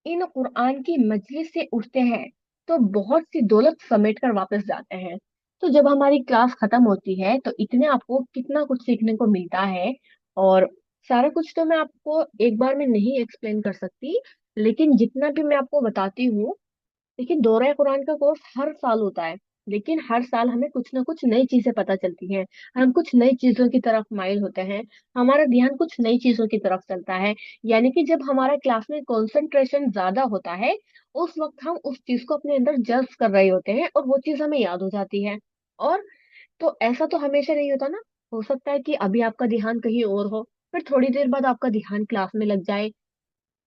इन कुरान की मजलिस से उठते हैं तो बहुत सी दौलत समेट कर वापस जाते हैं। तो जब हमारी क्लास खत्म होती है तो इतने आपको कितना कुछ सीखने को मिलता है। और सारा कुछ तो मैं आपको एक बार में नहीं एक्सप्लेन कर सकती, लेकिन जितना भी मैं आपको बताती हूँ। देखिए, दौरा कुरान का कोर्स हर साल होता है, लेकिन हर साल हमें कुछ ना कुछ नई चीजें पता चलती हैं। हम कुछ नई चीजों की तरफ माइल होते हैं, हमारा ध्यान कुछ नई चीजों की तरफ चलता है। यानी कि जब हमारा क्लास में कंसंट्रेशन ज्यादा होता है, उस वक्त हम उस चीज को अपने अंदर जज्ब कर रहे होते हैं और वो चीज हमें याद हो जाती है। और तो ऐसा तो हमेशा नहीं होता ना। हो सकता है कि अभी आपका ध्यान कहीं और हो, फिर थोड़ी देर बाद आपका ध्यान क्लास में लग जाए।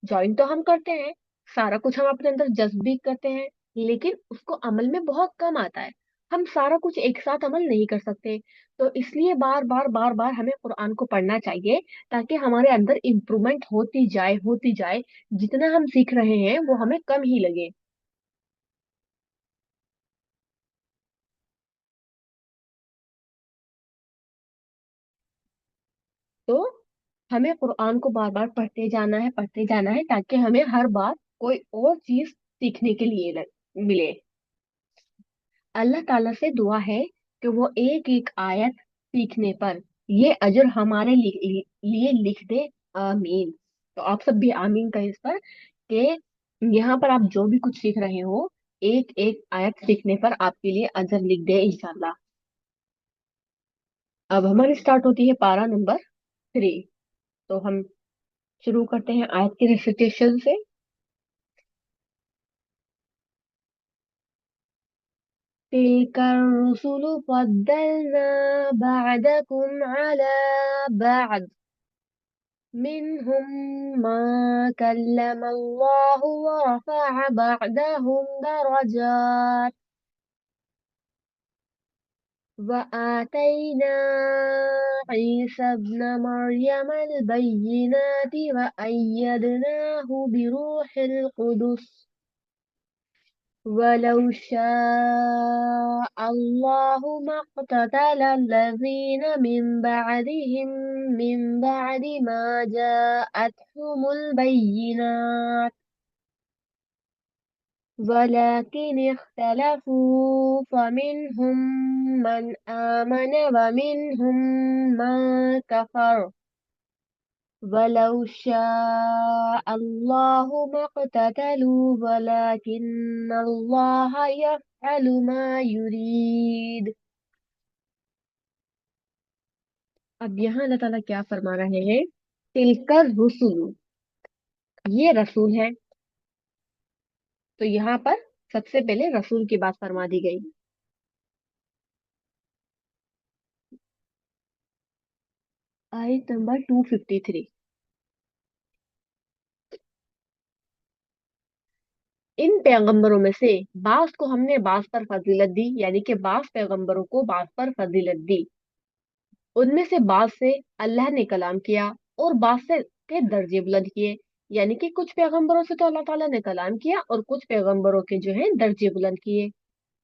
ज्वाइन तो हम करते हैं, सारा कुछ हम अपने अंदर जज्ब भी करते हैं, लेकिन उसको अमल में बहुत कम आता है। हम सारा कुछ एक साथ अमल नहीं कर सकते। तो इसलिए बार बार बार बार हमें कुरान को पढ़ना चाहिए, ताकि हमारे अंदर इम्प्रूवमेंट होती जाए। जितना हम सीख रहे हैं वो हमें कम ही लगे। तो हमें कुरान को बार बार पढ़ते जाना है ताकि हमें हर बार कोई और चीज सीखने के लिए मिले। अल्लाह ताला से दुआ है कि वो एक एक आयत सीखने पर ये अजर हमारे लिए लिख दे। आमीन। तो आप सब भी आमीन कहें इस पर, कि यहाँ पर आप जो भी कुछ सीख रहे हो, एक एक आयत सीखने पर आपके लिए अजर लिख दे इंशाल्लाह। अब हमारी स्टार्ट होती है पारा नंबर 3। तो हम शुरू करते हैं आयत के रेसिटेशन से। تلك الرسل فضلنا بعدكم على بعد منهم من كلم الله ورفع بعدهم درجات وآتينا عيسى ابن مريم البينات وأيدناه بروح القدس ولو شاء الله ما اقتتل الذين من بعدهم من بعد ما جاءتهم البينات ولكن اختلفوا فمنهم من آمن ومنهم من كفر ولو شاء الله ما اقتتلوا ولكن الله يفعل ما يريد। अब यहाँ अल्लाह ताला क्या फरमा रहे हैं, तिलकर रुसुल, ये रसूल है। तो यहाँ पर सबसे पहले रसूल की बात फरमा दी गई। आयत नंबर 253। इन पैगंबरों में से बास को हमने बास पर फजीलत दी, यानी कि बास पैगंबरों को बास पर फजीलत दी। उनमें से बास से अल्लाह ने कलाम किया और बास से के दर्जे बुलंद किए, यानी कि कुछ पैगंबरों से तो अल्लाह ताला ने कलाम किया और कुछ पैगंबरों के जो है दर्जे बुलंद किए।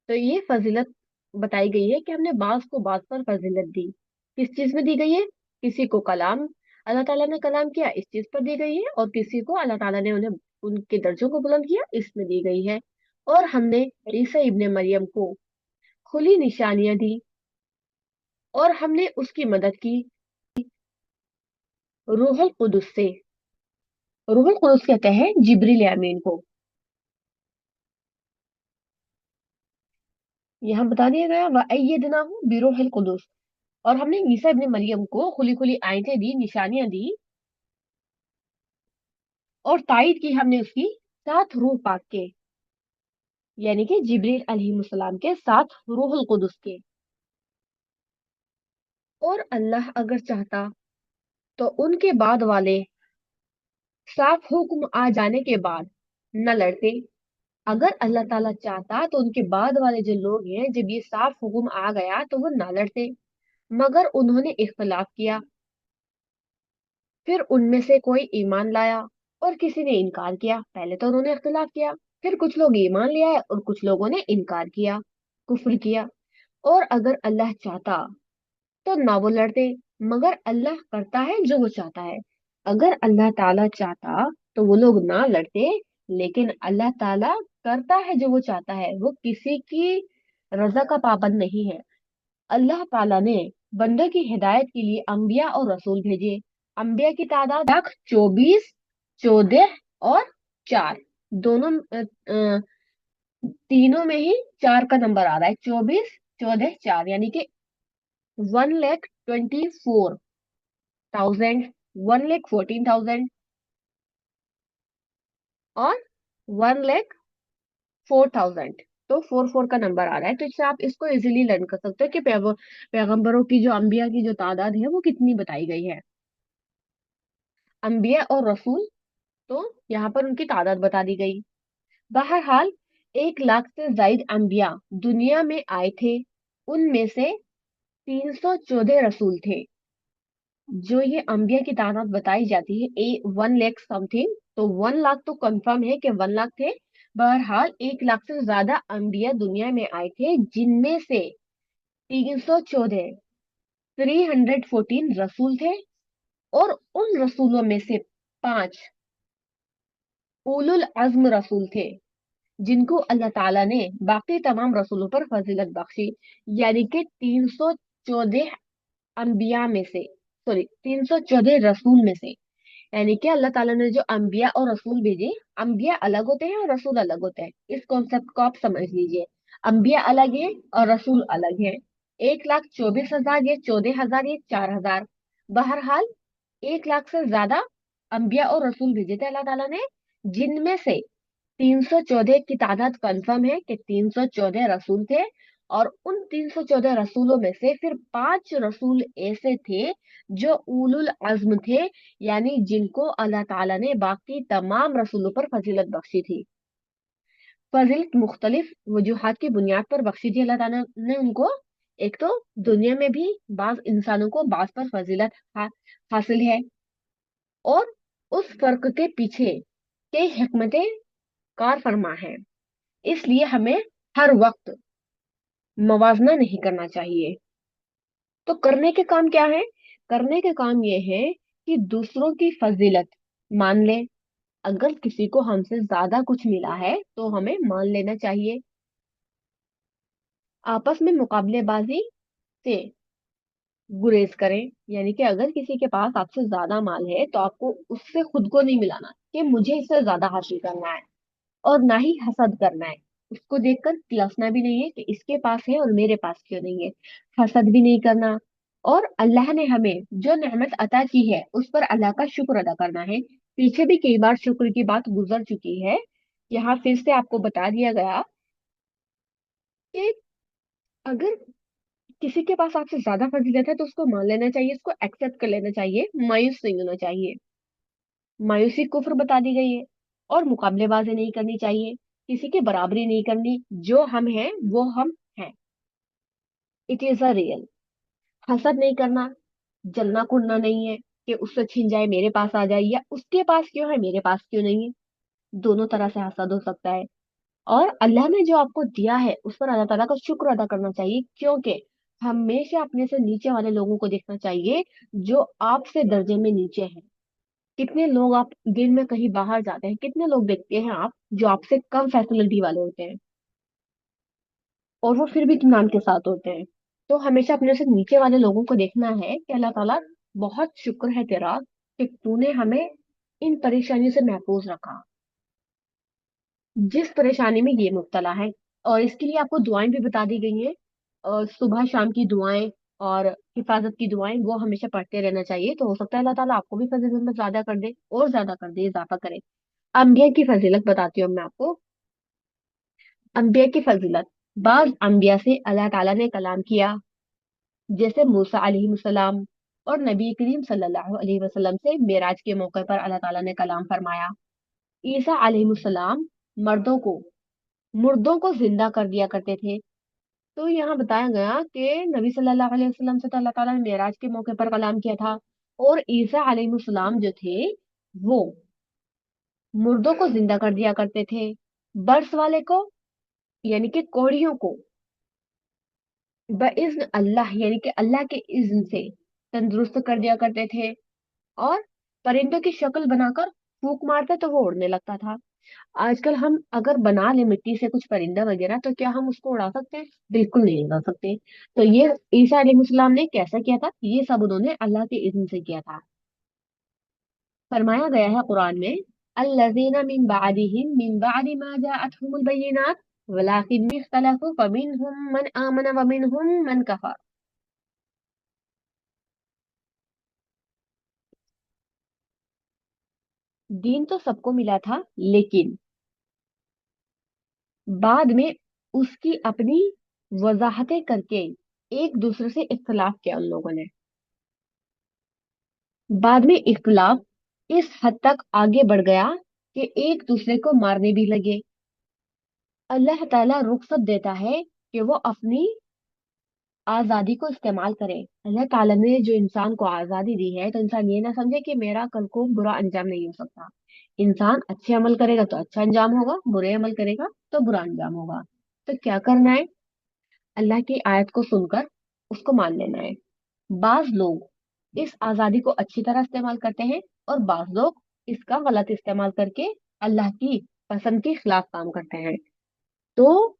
तो ये फजीलत बताई गई है कि हमने बास को बास पर फजीलत दी। किस चीज में दी गई है? किसी को कलाम, अल्लाह ताला ने कलाम किया, इस चीज पर दी गई है, और किसी को अल्लाह ताला ने उन्हें उनके दर्जों को बुलंद किया, इसमें दी गई है। और हमने ईसा इब्ने मरियम को खुली निशानियां दी और हमने उसकी मदद की रूहुल कुदस से। रूहुल कुदस कहते हैं जिब्रील अमीन को। यहाँ बता दिया गया व अय्यदनाहु बिरूहिल कुदस। और हमने ईसा इब्ने मरियम को खुली खुली आयतें दी, निशानियां दी, और तायद की हमने उसकी साथ रूह पाक के, यानी कि जिब्रील अलैहिस्सलाम के साथ रूहुल कुदस के। और अल्लाह अगर चाहता तो उनके बाद वाले साफ हुक्म आ जाने के बाद न लड़ते। अगर अल्लाह ताला चाहता तो उनके बाद वाले जो लोग हैं, जब ये साफ हुक्म आ गया तो वो ना लड़ते, मगर उन्होंने इख्तलाफ किया। फिर उनमें से कोई ईमान लाया और किसी ने इनकार किया। पहले तो उन्होंने इख्तलाफ किया, फिर कुछ लोग ईमान ले आए और कुछ लोगों ने इनकार किया, कुफ्र किया। और अगर अल्लाह चाहता तो ना वो लड़ते, मगर अल्लाह करता है जो वो चाहता है। अगर अल्लाह ताला चाहता तो वो लोग ना लड़ते, लेकिन अल्लाह ताला करता है जो वो चाहता है, वो किसी की रजा का पाबंद नहीं है। अल्लाह ताला ने बंदे की हिदायत के लिए अंबिया और रसूल भेजे। अंबिया की तादाद लाख 24, 14 और 4, दोनों तीनों में ही 4 का नंबर आ रहा है। 24, 14, 4, यानी कि 1,24,000, 1,14,000 और 1,04,000। तो 4 4 का नंबर आ रहा है, तो इससे आप इसको इजीली लर्न कर सकते हो कि पैगंबरों की जो अंबिया की जो तादाद है वो कितनी बताई गई है। अंबिया और रसूल, तो यहाँ पर उनकी तादाद बता दी गई। बहरहाल 1 लाख से जायद अंबिया दुनिया में आए थे। उनमें से 314 रसूल थे। जो ये अंबिया की तादाद बताई जाती है 1 लाख समथिंग, तो 1 लाख तो कंफर्म है कि 1 लाख थे। बहरहाल 1 लाख से ज्यादा अंबिया दुनिया में आए थे, जिनमें से 314, 314 रसूल थे। और उन रसूलों में से 5 उलुल अज़्म रसूल थे, जिनको अल्लाह ताला ने बाकी तमाम रसूलों पर फजीलत बख्शी। यानी कि 314 अंबिया में से, सॉरी 314 रसूल में से, यानी कि अल्लाह ताला ने जो अंबिया और रसूल भेजे, अंबिया अलग होते हैं और रसूल अलग होते हैं, इस कॉन्सेप्ट को आप समझ लीजिए। अंबिया अलग है और रसूल अलग है। 1,24,000 ये 14,000 ये 4,000। बहरहाल 1 लाख से ज्यादा अंबिया और रसूल भेजे थे अल्लाह ताला ने, जिनमें से 314 की तादाद कंफर्म है कि 314 रसूल थे। और उन 314 रसूलों में से फिर 5 रसूल ऐसे थे जो उलुल अज़्म थे, यानी जिनको अल्लाह ताला ने बाकी तमाम रसूलों पर फजीलत बख्शी थी। फजीलत मुख्तलिफ वजूहात की बुनियाद पर बख्शी थी अल्लाह ताला ने उनको। एक तो दुनिया में भी बाज इंसानों को बाज पर फजीलत हासिल है, और उस फर्क के पीछे कई हिकमतें कार फरमा है। इसलिए हमें हर वक्त मवाजना नहीं करना चाहिए। तो करने के काम क्या है? करने के काम ये है कि दूसरों की फजीलत मान ले। अगर किसी को हमसे ज्यादा कुछ मिला है तो हमें मान लेना चाहिए। आपस में मुकाबलेबाजी से गुरेज करें, यानी कि अगर किसी के पास आपसे ज्यादा माल है तो आपको उससे खुद को नहीं मिलाना कि मुझे इससे ज्यादा हासिल करना है, और ना ही हसद करना है। उसको देखकर किलसना भी नहीं है कि इसके पास है और मेरे पास क्यों नहीं है। हसद भी नहीं करना। और अल्लाह ने हमें जो नेमत अता की है उस पर अल्लाह का शुक्र अदा करना है। पीछे भी कई बार शुक्र की बात गुजर चुकी है, यहाँ फिर से आपको बता दिया गया कि अगर किसी के पास आपसे ज्यादा फजीलत है तो उसको मान लेना चाहिए, उसको एक्सेप्ट कर लेना चाहिए, मायूस नहीं होना चाहिए। मायूसी कुफ्र बता दी गई है। और मुकाबलेबाजी नहीं करनी चाहिए। किसी की बराबरी नहीं करनी, जो हम हैं वो हम हैं। It is a real. हसद नहीं करना, जलना कुड़ना नहीं है कि उससे छिन जाए मेरे पास आ जाए, या उसके पास क्यों है मेरे पास क्यों नहीं है। दोनों तरह से हसद हो सकता है। और अल्लाह ने जो आपको दिया है उस पर अल्लाह ताला का शुक्र अदा करना चाहिए, क्योंकि हमेशा अपने से नीचे वाले लोगों को देखना चाहिए जो आपसे दर्जे में नीचे हैं। कितने लोग आप दिन में कहीं बाहर जाते हैं, कितने लोग देखते हैं आप जो आपसे कम फैसिलिटी वाले होते हैं, और वो फिर भी इत्मीनान के साथ होते हैं। तो हमेशा अपने से नीचे वाले लोगों को देखना है कि अल्लाह ताला बहुत शुक्र है तेरा कि तूने हमें इन परेशानियों से महफूज रखा, जिस परेशानी में ये मुब्तला है। और इसके लिए आपको दुआएं भी बता दी गई हैं, और सुबह शाम की दुआएं और हिफाजत की दुआएं वो हमेशा पढ़ते रहना चाहिए। तो हो सकता है अल्लाह ताला आपको भी फजीलत में ज्यादा कर दे, और ज्यादा कर दे, इजाफा करे। अंबिया की फजीलत बताती हूँ मैं आपको। अंबिया की फजीलत, बाज अंबिया से अल्लाह ताला ने कलाम किया, जैसे मूसा अलैहिस्सलाम, और नबी करीम सल्लल्लाहु अलैहि वसल्लम से मेराज के मौके पर अल्लाह ताला ने कलाम फरमाया। ईसा अलैहिस्सलाम मर्दों को मुर्दों को जिंदा कर दिया करते थे। तो यहाँ बताया गया कि नबी सल्लल्लाहु अलैहि वसल्लम से तो अल्लाह ताला ने मेराज के मौके पर कलाम किया था। और ईसा अलैहिस्सलाम जो थे वो मुर्दों को जिंदा कर दिया करते थे, बर्स वाले को यानी कि कोढ़ियों को बइज़्न अल्लाह यानी कि अल्लाह के इज्न से तंदुरुस्त कर दिया करते थे। और परिंदों की शक्ल बनाकर फूंक मारते तो वो उड़ने लगता था। आजकल हम अगर बना ले मिट्टी से कुछ परिंदा वगैरह, तो क्या हम उसको उड़ा सकते हैं? बिल्कुल नहीं उड़ा सकते। तो ये ईसा अलैहिस्सलाम ने कैसा किया था? ये सब उन्होंने अल्लाह के इज्न से किया था। फरमाया गया है कुरान में, अल्लज़ीना मिन बादी मा जाअतहुमुल बय्यिनात वलाकिन इख्तलफू फमिनहुम मन आमन व मिनहुम मन कफर। दीन तो सबको मिला था, लेकिन बाद में उसकी अपनी वजाहतें करके एक दूसरे से इख्तलाफ किया उन लोगों ने। बाद में इख्तलाफ इस हद तक आगे बढ़ गया कि एक दूसरे को मारने भी लगे। अल्लाह ताला रुख्सत देता है कि वो अपनी आजादी को इस्तेमाल करे। अल्लाह ताला ने जो इंसान को आजादी दी है, तो इंसान ये ना समझे कि मेरा कल को बुरा अंजाम नहीं हो सकता। इंसान अच्छे अमल करेगा तो अच्छा अंजाम होगा, बुरे अमल करेगा तो बुरा अंजाम होगा। तो क्या करना है? अल्लाह की आयत को सुनकर उसको मान लेना है। बाज लोग इस आजादी को अच्छी तरह इस्तेमाल करते हैं, और बाज लोग इसका गलत इस्तेमाल करके अल्लाह की पसंद के खिलाफ काम करते हैं। तो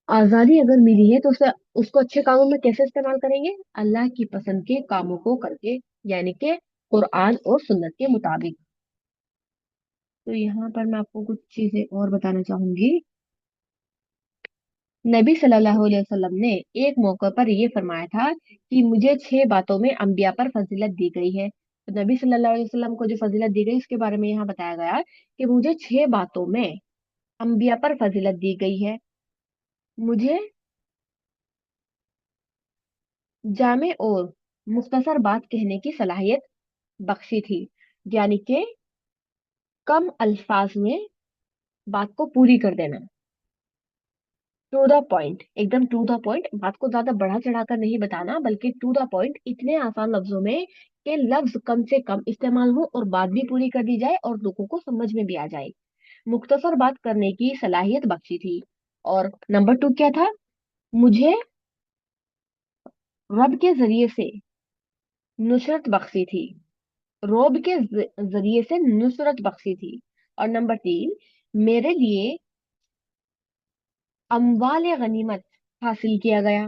आजादी अगर मिली है तो उसे उसको अच्छे कामों में कैसे इस्तेमाल करेंगे? अल्लाह की पसंद के कामों को करके, यानी कि कुरान और सुन्नत के मुताबिक। तो यहाँ पर मैं आपको कुछ चीजें और बताना चाहूंगी। नबी सल्लल्लाहु अलैहि वसल्लम ने एक मौके पर यह फरमाया था कि मुझे 6 बातों में अंबिया पर फजीलत दी गई है। तो नबी सल्लल्लाहु अलैहि वसल्लम को जो फजीलत दी गई उसके बारे में यहाँ बताया गया कि मुझे 6 बातों में अंबिया पर फजीलत दी गई है। मुझे जामे और मुख्तसर बात कहने की सलाहियत बख्शी थी, यानी कि कम अल्फाज में बात को पूरी कर देना। टू द पॉइंट, एकदम टू द पॉइंट, बात को ज्यादा बढ़ा चढ़ाकर नहीं बताना, बल्कि टू द पॉइंट, इतने आसान लफ्जों में कि लफ्ज कम से कम इस्तेमाल हो और बात भी पूरी कर दी जाए और लोगों को समझ में भी आ जाए। मुख्तसर बात करने की सलाहियत बख्शी थी। और नंबर 2 क्या था? मुझे रब के जरिए से नुसरत बख्शी थी। रोब के जरिए से नुसरत बख्शी थी। और नंबर 3, मेरे लिए अम्वाल गनीमत हासिल किया गया।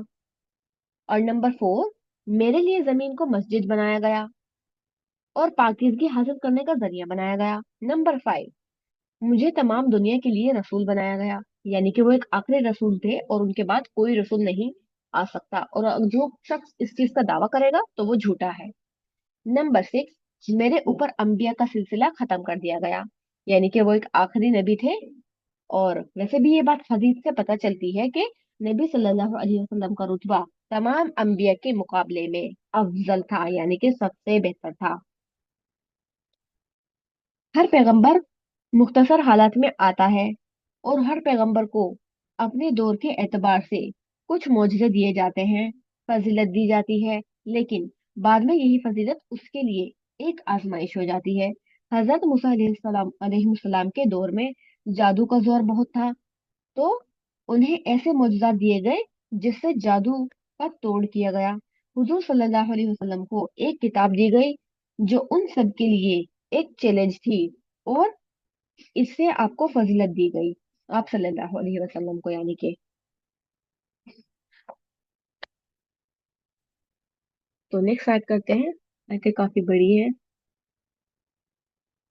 और नंबर 4, मेरे लिए जमीन को मस्जिद बनाया गया और पाकीज़गी हासिल करने का जरिया बनाया गया। नंबर 5, मुझे तमाम दुनिया के लिए रसूल बनाया गया, यानी कि वो एक आखिरी रसूल थे और उनके बाद कोई रसूल नहीं आ सकता, और जो शख्स इस चीज का दावा करेगा तो वो झूठा है। नंबर 6, मेरे ऊपर अंबिया का सिलसिला खत्म कर दिया गया, यानी कि वो एक आखिरी नबी थे। और वैसे भी ये बात हदीस से पता चलती है कि नबी सल्लल्लाहु अलैहि वसल्लम का रुतबा तमाम अंबिया के मुकाबले में अफजल था, यानी कि सबसे बेहतर था। हर पैगंबर मुख्तसर हालात में आता है, और हर पैगंबर को अपने दौर के एतबार से कुछ मौजज़े दिए जाते हैं, फजीलत दी जाती है, लेकिन बाद में यही फजीलत उसके लिए एक आजमाइश हो जाती है। हजरत मूसा अलैहिस्सलाम के दौर में जादू का जोर बहुत था, तो उन्हें ऐसे मौजूदात दिए गए जिससे जादू का तोड़ किया गया। हुजूर सल्लल्लाहु अलैहि वसल्लम को एक किताब दी गई जो उन सब के लिए एक चैलेंज थी, और इससे आपको फजीलत दी गई, आप सल्लल्लाहु अलैहि वसल्लम को, यानी कि। तो नेक्स्ट आयत करते हैं। आयतें काफी बड़ी हैं।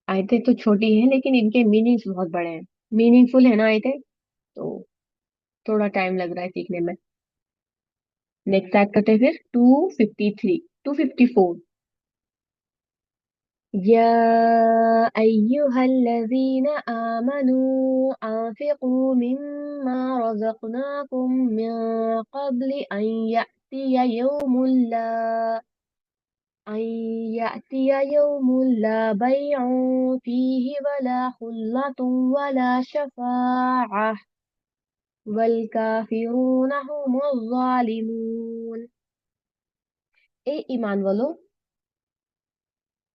आयतें तो छोटी हैं लेकिन इनके मीनिंग्स बहुत बड़े हैं। मीनिंगफुल है ना आयतें, तो थोड़ा टाइम लग रहा है सीखने में। नेक्स्ट आयत करते हैं फिर। 253, 254। يا أيها الذين آمنوا أنفقوا مما رزقناكم من قبل أن يأتي يوم لا بيع فيه ولا خلة ولا شفاعة والكافرون هم الظالمون۔ اے ایمان والو،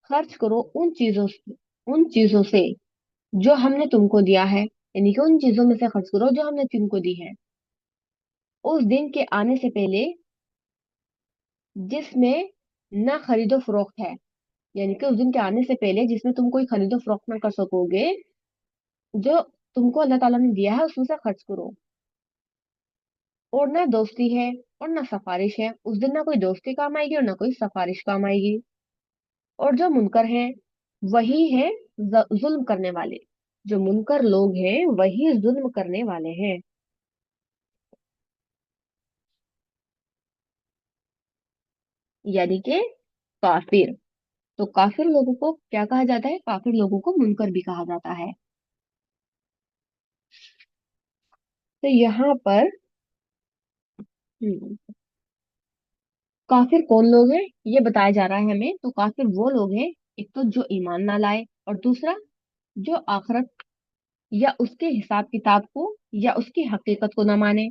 خرچ کرو उन चीजों से जो हमने तुमको दिया है, यानी कि उन चीजों में से खर्च करो जो हमने तुमको दी है, उस दिन के आने से पहले जिसमें ना खरीदो फरोख्त है। यानी कि उस दिन के आने से पहले जिसमें तुम कोई खरीदो फरोख्त ना कर सकोगे, जो तुमको अल्लाह ताला ने दिया है उसमें से खर्च करो। और ना दोस्ती है और ना सिफारिश है, उस दिन ना कोई दोस्ती काम आएगी और ना कोई सिफारिश काम आएगी। और जो मुनकर हैं वही है जुल्म करने वाले। जो मुनकर लोग हैं वही जुल्म करने वाले हैं, यानी कि काफिर। तो काफिर लोगों को क्या कहा जाता है? काफिर लोगों को मुनकर भी कहा जाता है। तो यहाँ पर हम्म, काफिर कौन लोग हैं ये बताया जा रहा है हमें। तो काफिर वो लोग हैं, एक तो जो ईमान ना लाए, और दूसरा जो आखिरत या उसके हिसाब किताब को या उसकी हकीकत को ना माने,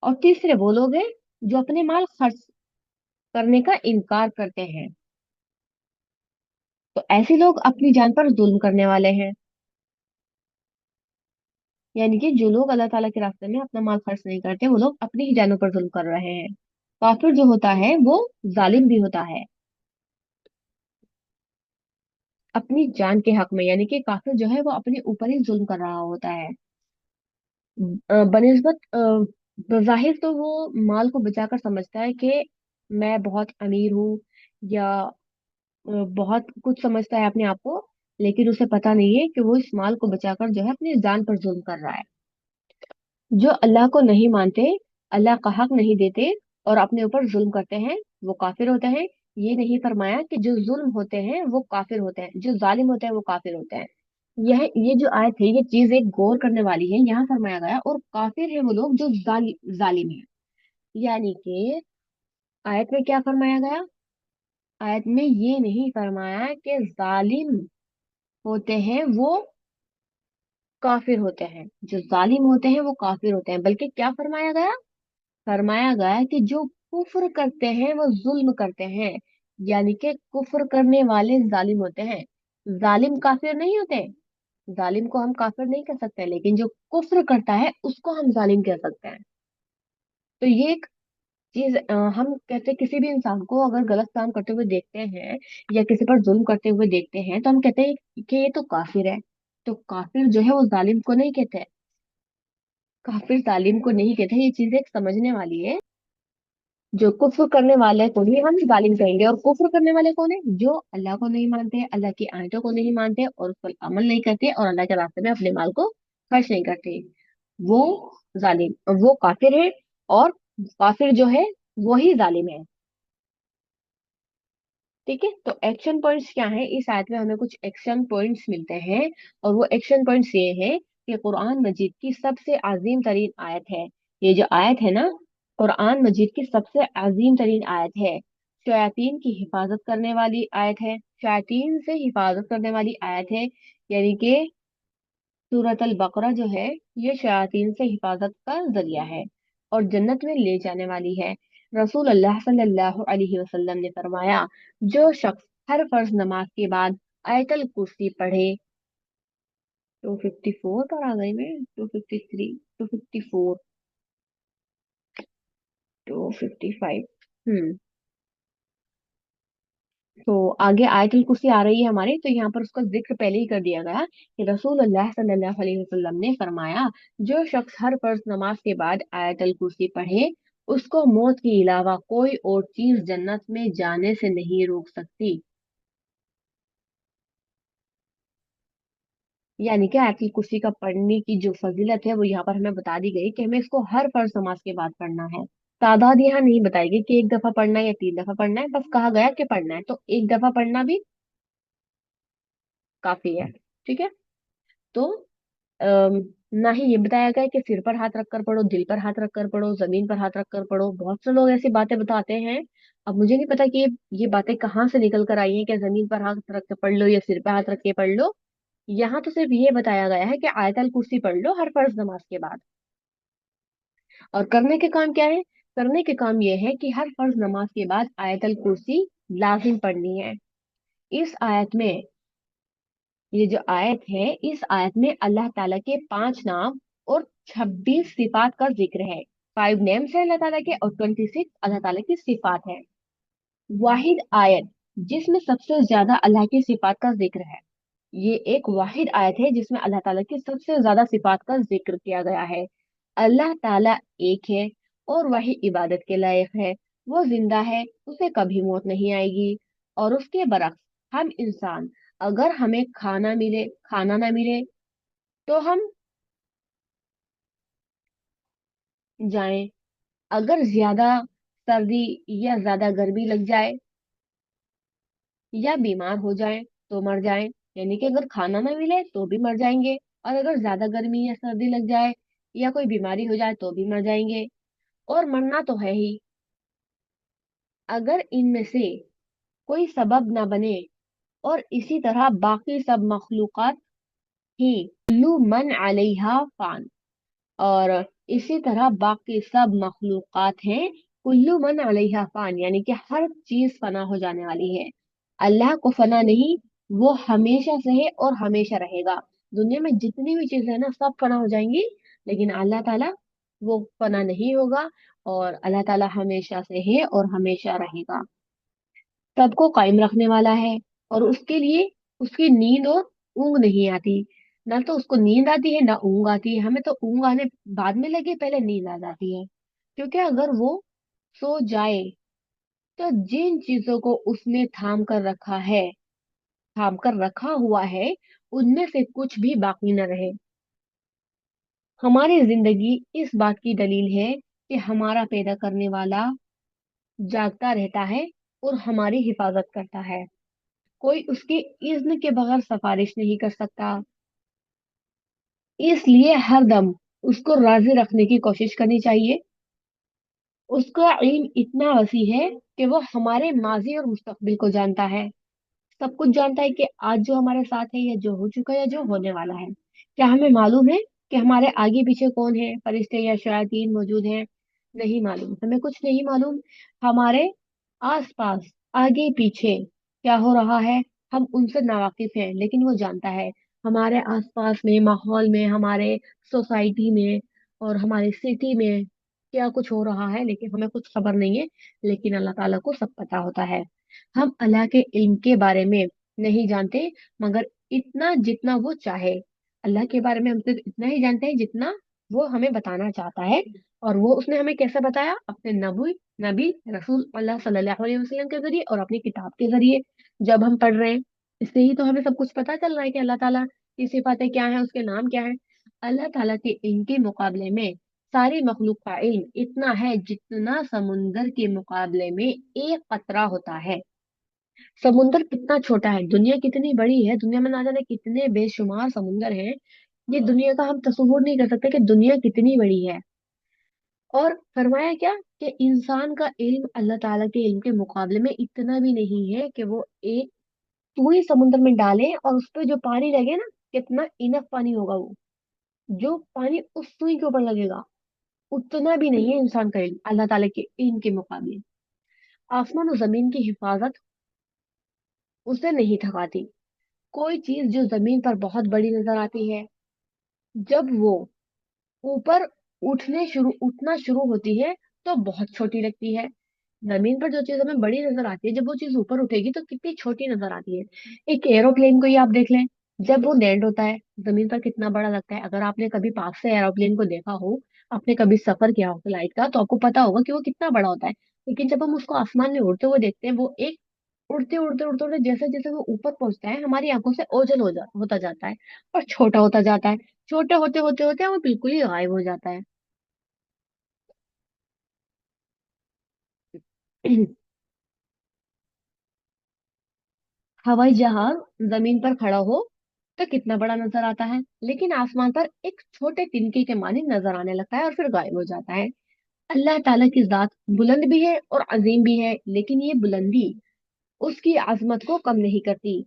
और तीसरे वो लोग हैं जो अपने माल खर्च करने का इनकार करते हैं। तो ऐसे लोग अपनी जान पर जुल्म करने वाले हैं, यानी कि जो लोग अल्लाह ताला के रास्ते में अपना माल खर्च नहीं करते वो लोग अपनी ही जानों पर जुल्म कर रहे हैं। काफिर जो होता है वो जालिम भी होता है अपनी जान के हक में, यानी कि काफिर जो है वो अपने ऊपर ही जुल्म कर रहा होता है। बनिस्बत बज़ाहिर तो वो माल को बचाकर समझता है कि मैं बहुत अमीर हूँ, या बहुत कुछ समझता है अपने आप को, लेकिन उसे पता नहीं है कि वो इस माल को बचाकर जो है अपनी जान पर जुल्म कर रहा है। जो अल्लाह को नहीं मानते, अल्लाह का हक नहीं देते और अपने ऊपर जुल्म करते हैं, वो काफिर होते हैं। ये नहीं फरमाया कि जो जुल्म होते हैं वो काफिर होते हैं, जो जालिम होते हैं वो काफिर होते हैं। ये जो आयत है ये चीज एक गौर करने वाली है। यहाँ फरमाया गया और काफिर है वो लोग जो जालिम है, यानी कि आयत में क्या फरमाया गया? आयत में ये नहीं फरमाया कि जालिम होते हैं वो काफिर होते हैं, जो जालिम होते हैं वो काफिर होते हैं, बल्कि क्या फरमाया गया? फरमाया गया कि जो कुफ्र करते हैं वो जुल्म करते हैं, यानी कि कुफ्र करने वाले जालिम होते हैं। जालिम काफिर नहीं होते। जालिम को हम काफिर नहीं कह सकते, लेकिन जो कुफ्र करता है उसको हम जालिम कह सकते हैं। तो ये एक चीज हम कहते हैं किसी भी इंसान को अगर गलत काम करते हुए देखते हैं या किसी पर जुल्म करते हुए देखते हैं तो हम कहते हैं कि ये तो काफिर है। तो काफिर जो है वो जालिम को नहीं कहते। काफिर जालिम को नहीं कहते, ये चीज एक समझने वाली है। जो कुफ्र करने वाले को ही हम जालिम कहेंगे, और कुफ्र करने वाले कौन है? जो अल्लाह को नहीं मानते, अल्लाह की आयतों को नहीं मानते और उस पर अमल नहीं करते और अल्लाह के रास्ते में अपने माल को खर्च नहीं करते, वो जालिम, वो काफिर है। और काफिर जो है वो ही जालिम है। ठीक है, तो एक्शन पॉइंट्स क्या है? इस आयत में हमें कुछ एक्शन पॉइंट्स मिलते हैं, और वो एक्शन पॉइंट्स ये है कि कुरान मजीद की सबसे अजीम तरीन आयत है। ये जो आयत है ना, कुरान मजीद की सबसे अजीम तरीन आयत है। शयातीन की हिफाजत करने वाली आयत है, शयातीन से हिफाजत करने वाली आयत है, यानी कि सूरत अल बकरा जो है ये शयातीन से हिफाजत का जरिया है और जन्नत में ले जाने वाली है। रसूल अल्लाह सल्लल्लाहु अलैहि वसल्लम ने फरमाया, जो शख्स हर फर्ज नमाज के बाद आयतल कुर्सी पढ़े। 254 पर आ गई मैं, 253, 254, 255। तो आगे आयतुल कुर्सी आ रही है हमारे, तो यहाँ पर उसका जिक्र पहले ही कर दिया गया कि रसूल अल्लाह सल्लल्लाहु अलैहि वसल्लम ने फरमाया, जो शख्स हर फर्ज नमाज के बाद आयतुल कुर्सी पढ़े, उसको मौत के अलावा कोई और चीज जन्नत में जाने से नहीं रोक सकती। यानी कि आयतुल कुर्सी का पढ़ने की जो फजीलत है वो यहाँ पर हमें बता दी गई कि हमें इसको हर फर्ज नमाज के बाद पढ़ना है। तादाद यहाँ नहीं बताई गई कि एक दफा पढ़ना है या 3 दफा पढ़ना है, बस कहा गया कि पढ़ना है, तो एक दफा पढ़ना भी काफी है। ठीक है। तो अम, ना ही ये बताया गया है कि सिर पर हाथ रखकर पढ़ो, दिल पर हाथ रखकर पढ़ो, जमीन पर हाथ रखकर पढ़ो। बहुत से लोग ऐसी बातें बताते हैं। अब मुझे नहीं पता कि ये बातें कहाँ से निकल कर आई हैं, कि जमीन पर हाथ रख के पढ़ लो या सिर पर हाथ रख के पढ़ लो। यहाँ तो सिर्फ ये बताया गया है कि आयतल कुर्सी पढ़ लो हर फर्ज नमाज के बाद। और करने के काम क्या है? करने के काम ये है कि हर फर्ज नमाज के बाद आयतल कुर्सी लाजिम पढ़नी है। इस आयत में, ये जो आयत है, इस आयत में अल्लाह ताला के 5 नाम और 26 सिफात का जिक्र है। 5 नेम्स है अल्लाह ताला के और 26 अल्लाह ताला की सिफात है। वाहिद आयत जिसमें सबसे ज्यादा अल्लाह की सिफात का जिक्र है। ये एक वाहिद आयत है जिसमें अल्लाह ताला की सबसे ज्यादा सिफात का जिक्र किया गया है। अल्लाह ताला एक है और वही इबादत के लायक है। वो जिंदा है, उसे कभी मौत नहीं आएगी। और उसके बरक्स हम इंसान, अगर हमें खाना ना मिले तो हम जाएं। अगर ज्यादा सर्दी या ज्यादा गर्मी लग जाए या बीमार हो जाएं तो मर जाएं। यानी कि अगर खाना ना मिले तो भी मर जाएंगे, और अगर ज्यादा गर्मी या सर्दी लग जाए या कोई बीमारी हो जाए तो भी मर जाएंगे। और मरना तो है ही। अगर इनमें से कोई सबब ना बने, और इसी तरह बाकी सब मखलूकात ही, कुल्लू मन अलैहा फान, और इसी तरह बाकी सब मखलूकात हैं, कुल्लू मन अलैहा फान, यानी कि हर चीज फना हो जाने वाली है। अल्लाह को फना नहीं, वो हमेशा से है और हमेशा रहेगा। दुनिया में जितनी भी चीजें है ना, सब फना हो जाएंगी, लेकिन अल्लाह ताला वो फना नहीं होगा। और अल्लाह ताला हमेशा से है और हमेशा रहेगा। सबको कायम रखने वाला है, और उसके लिए उसकी नींद और ऊंग नहीं आती। ना तो उसको नींद आती है ना ऊंग आती है। हमें तो ऊंग आने बाद में लगे, पहले नींद आ जाती है। क्योंकि अगर वो सो जाए तो जिन चीजों को उसने थाम कर रखा हुआ है, उनमें से कुछ भी बाकी न रहे। हमारी जिंदगी इस बात की दलील है कि हमारा पैदा करने वाला जागता रहता है और हमारी हिफाजत करता है। कोई उसके इज्न के बगैर सिफारिश नहीं कर सकता। इसलिए हर दम उसको राजी रखने की कोशिश करनी चाहिए। उसका इल्म इतना वसी है कि वो हमारे माजी और मुस्तकबिल को जानता है। सब कुछ जानता है कि आज जो हमारे साथ है या जो हो चुका है या जो होने वाला है। क्या हमें मालूम है कि हमारे आगे पीछे कौन है, फरिश्ते या शयातीन मौजूद हैं? नहीं मालूम, हमें कुछ नहीं मालूम। हमारे आस पास आगे पीछे क्या हो रहा है, हम उनसे नावाकिफ हैं, लेकिन वो जानता है। हमारे आसपास में, माहौल में, हमारे सोसाइटी में और हमारी सिटी में क्या कुछ हो रहा है, लेकिन हमें कुछ खबर नहीं है। लेकिन अल्लाह ताला को सब पता होता है। हम अल्लाह के इल्म के बारे में नहीं जानते, मगर इतना जितना वो चाहे। अल्लाह के बारे में हम सिर्फ इतना ही जानते हैं जितना वो हमें बताना चाहता है। और वो उसने हमें कैसे बताया? अपने नबी रसूल अल्लाह सल्लल्लाहु अलैहि वसल्लम के जरिए और अपनी किताब के जरिए। जब हम पढ़ रहे हैं, इससे ही तो हमें सब कुछ पता चल रहा है कि अल्लाह ताला की सिफातें क्या हैं, उसके नाम क्या हैं। अल्लाह ताला के इल्म के मुकाबले में सारी मखलूक का इल्म इतना है जितना समुंदर के मुकाबले में एक कतरा होता है। समुंदर कितना छोटा है, दुनिया कितनी बड़ी है, दुनिया में ना जाने कितने बेशुमार समुंदर हैं। ये दुनिया का हम तस्वुर नहीं कर सकते कि दुनिया कितनी बड़ी है। और फरमाया क्या कि इंसान का इल्म अल्लाह ताला के इल्म के मुकाबले में इतना भी नहीं है कि वो एक सुई समुद्र में डाले और उस पे जो पानी लगे ना, कितना इनफ पानी होगा वो, जो पानी उस सुई के ऊपर लगेगा उतना भी नहीं है इंसान का इल्म अल्लाह ताला के इल्म के मुकाबले। आसमान और जमीन की हिफाजत उसे नहीं थकाती। कोई चीज जो जमीन पर बहुत बड़ी नजर आती है, जब वो ऊपर उठना शुरू होती है तो बहुत छोटी लगती है। जमीन पर जो चीज हमें बड़ी नजर आती है, जब वो चीज ऊपर उठेगी तो कितनी छोटी नजर आती है। एक एरोप्लेन को ही आप देख लें, जब वो लैंड होता है जमीन पर कितना बड़ा लगता है। अगर आपने कभी पास से एरोप्लेन को देखा हो, आपने कभी सफर किया हो फ्लाइट का, तो आपको पता होगा कि वो कितना बड़ा होता है। लेकिन जब हम उसको आसमान में उड़ते हुए देखते हैं, वो एक उड़ते उड़ते उड़ते उड़ते जैसे जैसे वो ऊपर पहुंचता है, हमारी आंखों से ओझल होता जाता है और छोटा होता जाता है। छोटे होते होते होते वो बिल्कुल ही गायब हो जाता है। हवाई जहाज जमीन पर खड़ा हो तो कितना बड़ा नजर आता है, लेकिन आसमान पर एक छोटे तिनके के मानिंद नजर आने लगता है और फिर गायब हो जाता है। अल्लाह ताला की जात बुलंद भी है और अजीम भी है, लेकिन ये बुलंदी उसकी आजमत को कम नहीं करती,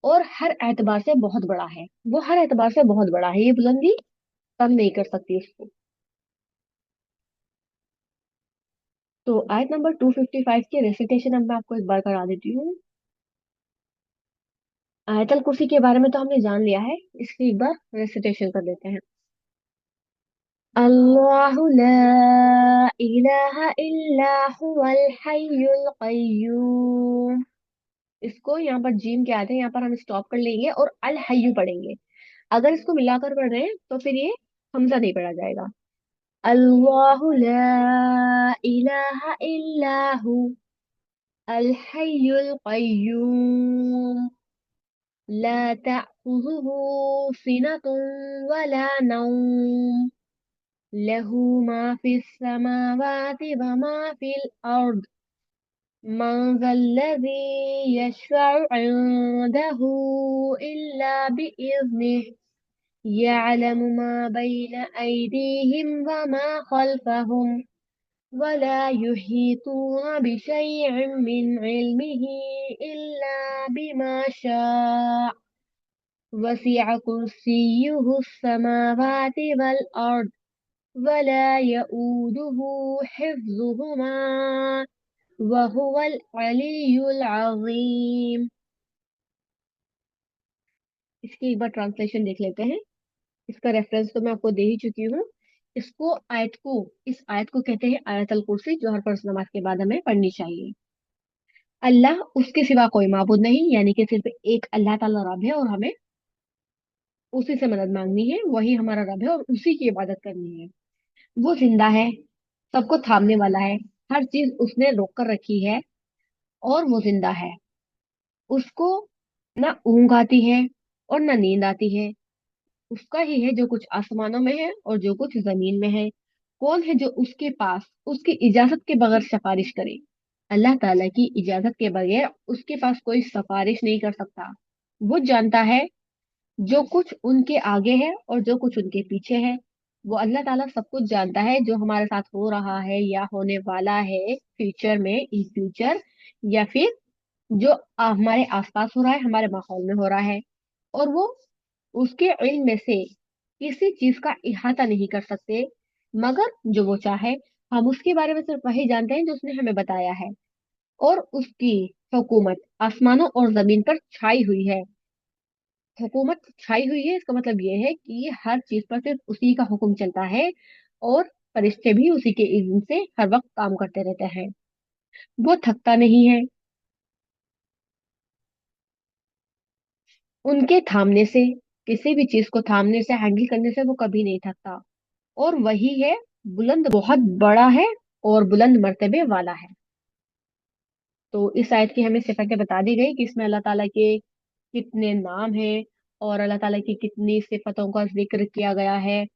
और हर एतबार से बहुत बड़ा है। वो हर एतबार से बहुत बड़ा है, ये बुलंदी कम नहीं कर सकती उसको। तो आयत नंबर 255 की रेसिटेशन अब मैं आपको एक बार करा देती हूँ। आयतल कुर्सी के बारे में तो हमने जान लिया है, इसकी एक बार रेसिटेशन कर लेते हैं। अल्लाहु ला इलाहा इल्ला हुवल हय्युल कय्यूम। इसको यहाँ पर जीम के आते हैं, यहाँ पर हम स्टॉप कर लेंगे और अल हय्यु पढ़ेंगे। अगर इसको मिलाकर पढ़ रहे हैं तो फिर ये हमजा नहीं पढ़ा जाएगा। अल्लाहु ला इलाहा इल्ला हु अल हय्युल कय्यूम ला तअखुजुहु सिनतुन वला नौम लहू मा फिस समावाति व मा फिल अर्द मन ज़ल्लज़ी यशफ़अु इंदहु इल्ला बिइज़्निह यअलमु मा बैन अयदीहिम व मा खल्फहुम वला युहीतून बिशैइन मिन इल्मिही इल्ला बिमा शाअ वसिअ कुर्सियुहु अस्समावाति वल अर्द वला यऊदुहु हिफ्जुहुमा वहुवल अलियुल अज़ीम। इसकी एक बार ट्रांसलेशन देख लेते हैं। इसका रेफरेंस तो मैं आपको दे ही चुकी हूँ। इस आयत को कहते हैं आयतल कुर्सी, जो हर फर्ज नमाज के बाद हमें पढ़नी चाहिए। अल्लाह, उसके सिवा कोई माबूद नहीं, यानी कि सिर्फ एक अल्लाह ताला रब है और हमें उसी से मदद मांगनी है। वही हमारा रब है और उसी की इबादत करनी है। वो जिंदा है, सबको थामने वाला है, हर चीज उसने रोक कर रखी है और वो जिंदा है। उसको ना ऊंघ आती है और ना नींद आती है। उसका ही है जो कुछ आसमानों में है और जो कुछ जमीन में है। कौन है जो उसके पास उसकी इजाजत के बगैर सिफारिश करे? अल्लाह ताला की इजाजत के बगैर उसके पास कोई सिफारिश नहीं कर सकता। वो जानता है जो कुछ उनके आगे है और जो कुछ उनके पीछे है। वो अल्लाह ताला सब कुछ जानता है, जो हमारे साथ हो रहा है या होने वाला है फ्यूचर में, इन फ्यूचर, या फिर जो हमारे आसपास हो रहा है, हमारे माहौल में हो रहा है। और वो उसके इल्म में से किसी चीज का इहाता नहीं कर सकते, मगर जो वो चाहे। हम उसके बारे में सिर्फ वही जानते हैं जो उसने हमें बताया है। और उसकी हुकूमत आसमानों और जमीन पर छाई हुई है। हुकूमत छाई हुई है, इसका मतलब ये है कि हर चीज पर सिर्फ उसी का हुक्म चलता है, और फरिश्ते भी उसी के इज़्न से हर वक्त काम करते रहते हैं। वो थकता नहीं है, उनके थामने से, किसी भी चीज को थामने से, हैंडल करने से वो कभी नहीं थकता। और वही है बुलंद, बहुत बड़ा है और बुलंद मर्तबे वाला है। तो इस आयत की हमें सिफतें बता दी गई कि इसमें अल्लाह ताला के कितने नाम हैं और अल्लाह ताला की कितनी सिफतों का जिक्र किया गया है।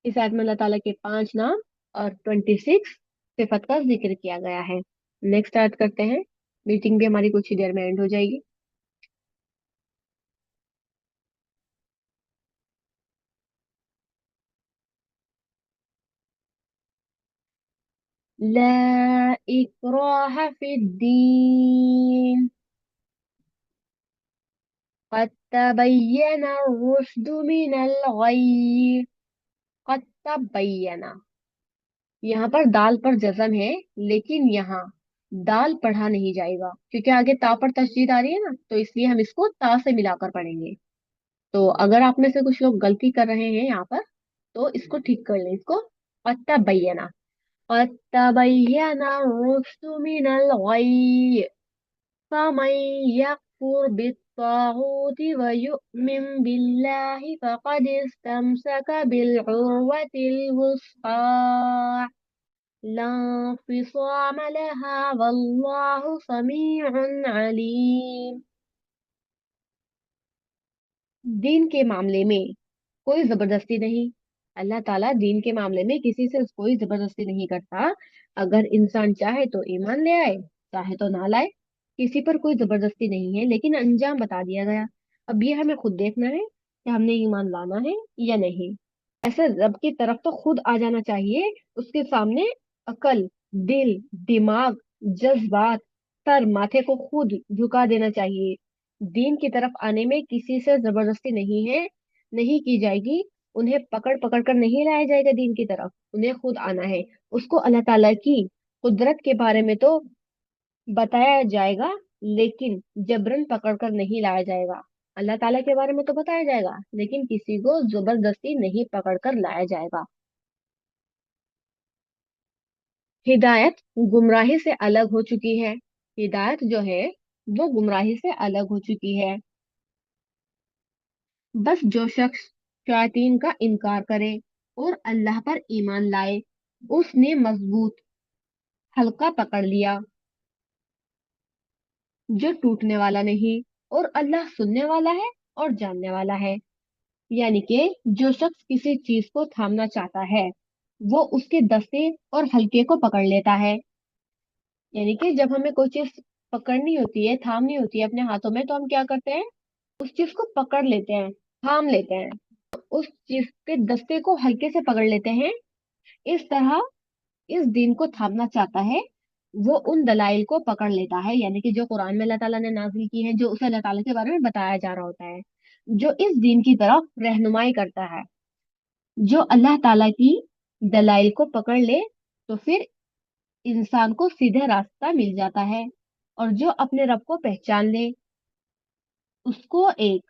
इस आयत में अल्लाह ताला के 5 नाम और 26 सिफत का जिक्र किया गया है। नेक्स्ट आयत करते हैं, मीटिंग भी हमारी कुछ ही देर में एंड हो जाएगी। ला इक्राह फिद्दीन। قد تبين الرشد من الغي। قد تبين। यहाँ पर दाल पर जज़म है, लेकिन यहाँ दाल पढ़ा नहीं जाएगा क्योंकि आगे ता पर तशदीद आ रही है ना, तो इसलिए हम इसको ता से मिलाकर पढ़ेंगे। तो अगर आप में से कुछ लोग गलती कर रहे हैं यहाँ पर, तो इसको ठीक कर लें, इसको अत्तबय्यना। अत्तबय्यना रुश्दु मिनल गय्य फमन यकफुर बित्तागूत व युमिन बिल्लाहि फक़द इस्तमसक बिलउर्वतिल वुस्क़ा ला इंफ़िसाम लहा वल्लाहु समीउन अलीम। दीन के मामले में कोई जबरदस्ती नहीं। अल्लाह ताला दीन के मामले में किसी से कोई जबरदस्ती नहीं करता। अगर इंसान चाहे तो ईमान ले आए, चाहे तो ना लाए। किसी पर कोई जबरदस्ती नहीं है, लेकिन अंजाम बता दिया गया। अब ये हमें खुद देखना है कि हमने ईमान लाना है या नहीं। ऐसे रब की तरफ तो खुद आ जाना चाहिए, उसके सामने अकल, दिल, दिमाग, जज्बात, सर माथे को खुद झुका देना चाहिए। दीन की तरफ आने में किसी से जबरदस्ती नहीं है, नहीं की जाएगी। उन्हें पकड़ पकड़ कर नहीं लाया जाएगा दीन की तरफ, उन्हें खुद आना है। उसको अल्लाह ताला की कुदरत के बारे में तो बताया जाएगा, लेकिन जबरन पकड़ कर नहीं लाया जाएगा। अल्लाह ताला के बारे में तो बताया जाएगा, लेकिन किसी को जबरदस्ती नहीं पकड़ कर लाया जाएगा। हिदायत गुमराही से अलग हो चुकी है। हिदायत जो है वो गुमराही से अलग हो चुकी है। बस जो शख्स शैतान का इनकार करे और अल्लाह पर ईमान लाए, उसने मजबूत हल्का पकड़ लिया जो टूटने वाला नहीं, और अल्लाह सुनने वाला है और जानने वाला है। यानी कि जो शख्स किसी चीज को थामना चाहता है, वो उसके दस्ते और हल्के को पकड़ लेता है। यानी कि जब हमें कोई चीज पकड़नी होती है, थामनी होती है अपने हाथों में, तो हम क्या करते हैं, उस चीज को पकड़ लेते हैं, थाम लेते हैं, उस चीज के दस्ते को हल्के से पकड़ लेते हैं। इस तरह इस दीन को थामना चाहता है, वो उन दलाइल को पकड़ लेता है, यानी कि जो कुरान में अल्लाह ताला ने नाजिल की है, जो उसे अल्लाह ताला के बारे में बताया जा रहा होता है, जो इस दीन की तरफ रहनुमाई करता है। जो अल्लाह ताला की दलाइल को पकड़ ले, तो फिर इंसान को सीधा रास्ता मिल जाता है। और जो अपने रब को पहचान ले, उसको एक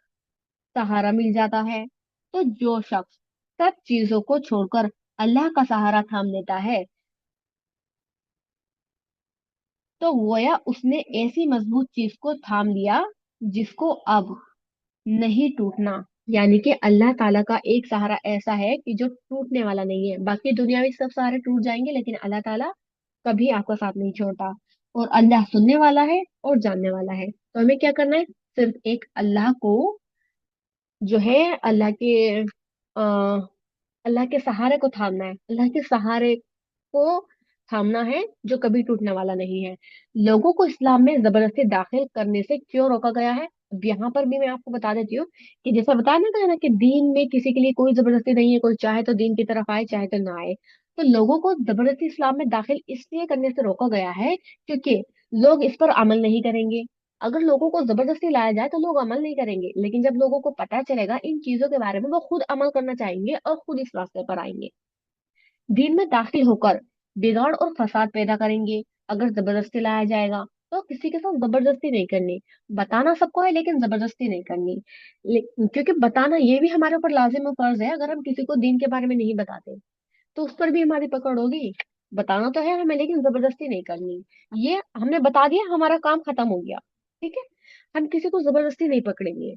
सहारा मिल जाता है। तो जो शख्स सब चीजों को छोड़कर अल्लाह का सहारा थाम लेता है, तो गोया उसने ऐसी मजबूत चीज को थाम लिया जिसको अब नहीं टूटना। यानी कि अल्लाह ताला का एक सहारा ऐसा है कि जो टूटने वाला नहीं है। बाकी दुनियावी सब सहारे टूट जाएंगे, लेकिन अल्लाह ताला कभी आपका साथ नहीं छोड़ता। और अल्लाह सुनने वाला है और जानने वाला है। तो हमें क्या करना है, सिर्फ एक अल्लाह को, जो है अल्लाह के अल्लाह के सहारे को थामना है, अल्लाह के सहारे को थामना है, जो कभी टूटने वाला नहीं है। लोगों को इस्लाम में जबरदस्ती दाखिल करने से क्यों रोका गया है, अब यहाँ पर भी मैं आपको बता देती हूँ कि जैसा बताया ना, गया ना कि दीन में किसी के लिए कोई जबरदस्ती नहीं है, कोई चाहे तो दीन की तरफ आए, चाहे तो ना आए। तो लोगों को जबरदस्ती इस्लाम में दाखिल इसलिए करने से रोका गया है क्योंकि लोग इस पर अमल नहीं करेंगे। अगर लोगों को जबरदस्ती लाया जाए तो लोग अमल नहीं करेंगे, लेकिन जब लोगों को पता चलेगा इन चीजों के बारे में, वो खुद अमल करना चाहेंगे और खुद इस रास्ते पर आएंगे। दीन में दाखिल होकर बिगाड़ और फसाद पैदा करेंगे। अगर जबरदस्ती लाया जाएगा तो किसी के साथ जबरदस्ती नहीं करनी। बताना सबको है, लेकिन जबरदस्ती नहीं करनी। क्योंकि बताना ये भी हमारे ऊपर लाजिम और फर्ज है। अगर हम किसी को दीन के बारे में नहीं बताते तो उस पर भी हमारी पकड़ होगी। बताना तो है हमें, लेकिन जबरदस्ती नहीं करनी। ये हमने बता दिया, हमारा काम खत्म हो गया। ठीक है, हम किसी को जबरदस्ती नहीं पकड़ेंगे।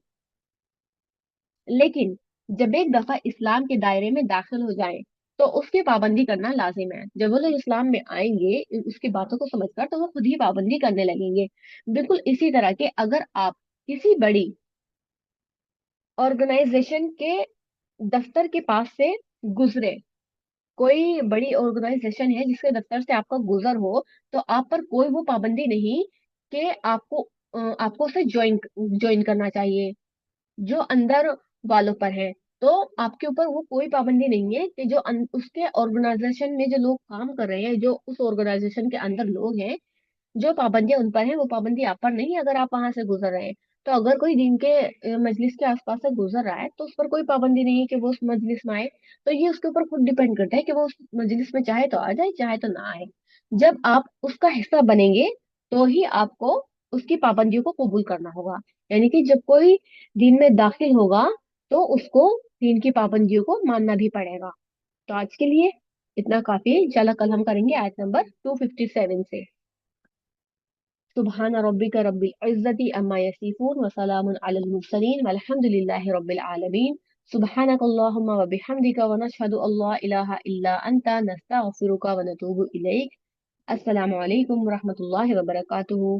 लेकिन जब एक दफा इस्लाम के दायरे में दाखिल हो जाए, तो उसकी पाबंदी करना लाजिम है। जब वो लोग इस्लाम में आएंगे उसकी बातों को समझकर, तो वो खुद ही पाबंदी करने लगेंगे। बिल्कुल इसी तरह के अगर आप किसी बड़ी ऑर्गेनाइजेशन के दफ्तर के पास से गुजरे, कोई बड़ी ऑर्गेनाइजेशन है जिसके दफ्तर से आपका गुजर हो, तो आप पर कोई वो पाबंदी नहीं कि आपको उसे ज्वाइन ज्वाइन करना चाहिए। जो अंदर वालों पर है, तो आपके ऊपर वो कोई पाबंदी नहीं है कि जो उसके ऑर्गेनाइजेशन में जो लोग काम कर रहे हैं, जो उस ऑर्गेनाइजेशन के अंदर लोग हैं, जो पाबंदियां उन पर है, वो पाबंदी आप पर नहीं है अगर आप वहां से गुजर रहे हैं। तो अगर कोई दीन के मजलिस के आसपास से गुजर रहा है तो उस पर कोई पाबंदी नहीं है कि वो उस मजलिस में आए। तो ये उसके ऊपर खुद डिपेंड करता है कि वो उस मजलिस में चाहे तो आ जाए, चाहे तो ना आए। जब आप उसका हिस्सा बनेंगे तो ही आपको उसकी पाबंदियों को कबूल करना होगा। यानी कि जब कोई दीन में दाखिल होगा तो उसको दीन की पाबंदियों को मानना भी पड़ेगा। तो आज के लिए इतना काफी है। इंशाल्लाह कल हम करेंगे आयत नंबर 257 से। सुबहान रब्बिका रब्बिल इज्जति अम्मा यसिफून व सलामुन अलल मुरसलीन वल्हम्दुलिल्लाहि रब्बिल आलमीन। सुब्हानक अल्लाहुम्मा व बिहम्दिका व नशहदु अल्ला इलाहा इल्ला अंता नस्तगफिरुका व नतूबु इलैक। अस्सलामु अलैकुम व रहमतुल्लाहि व बरकातुहू।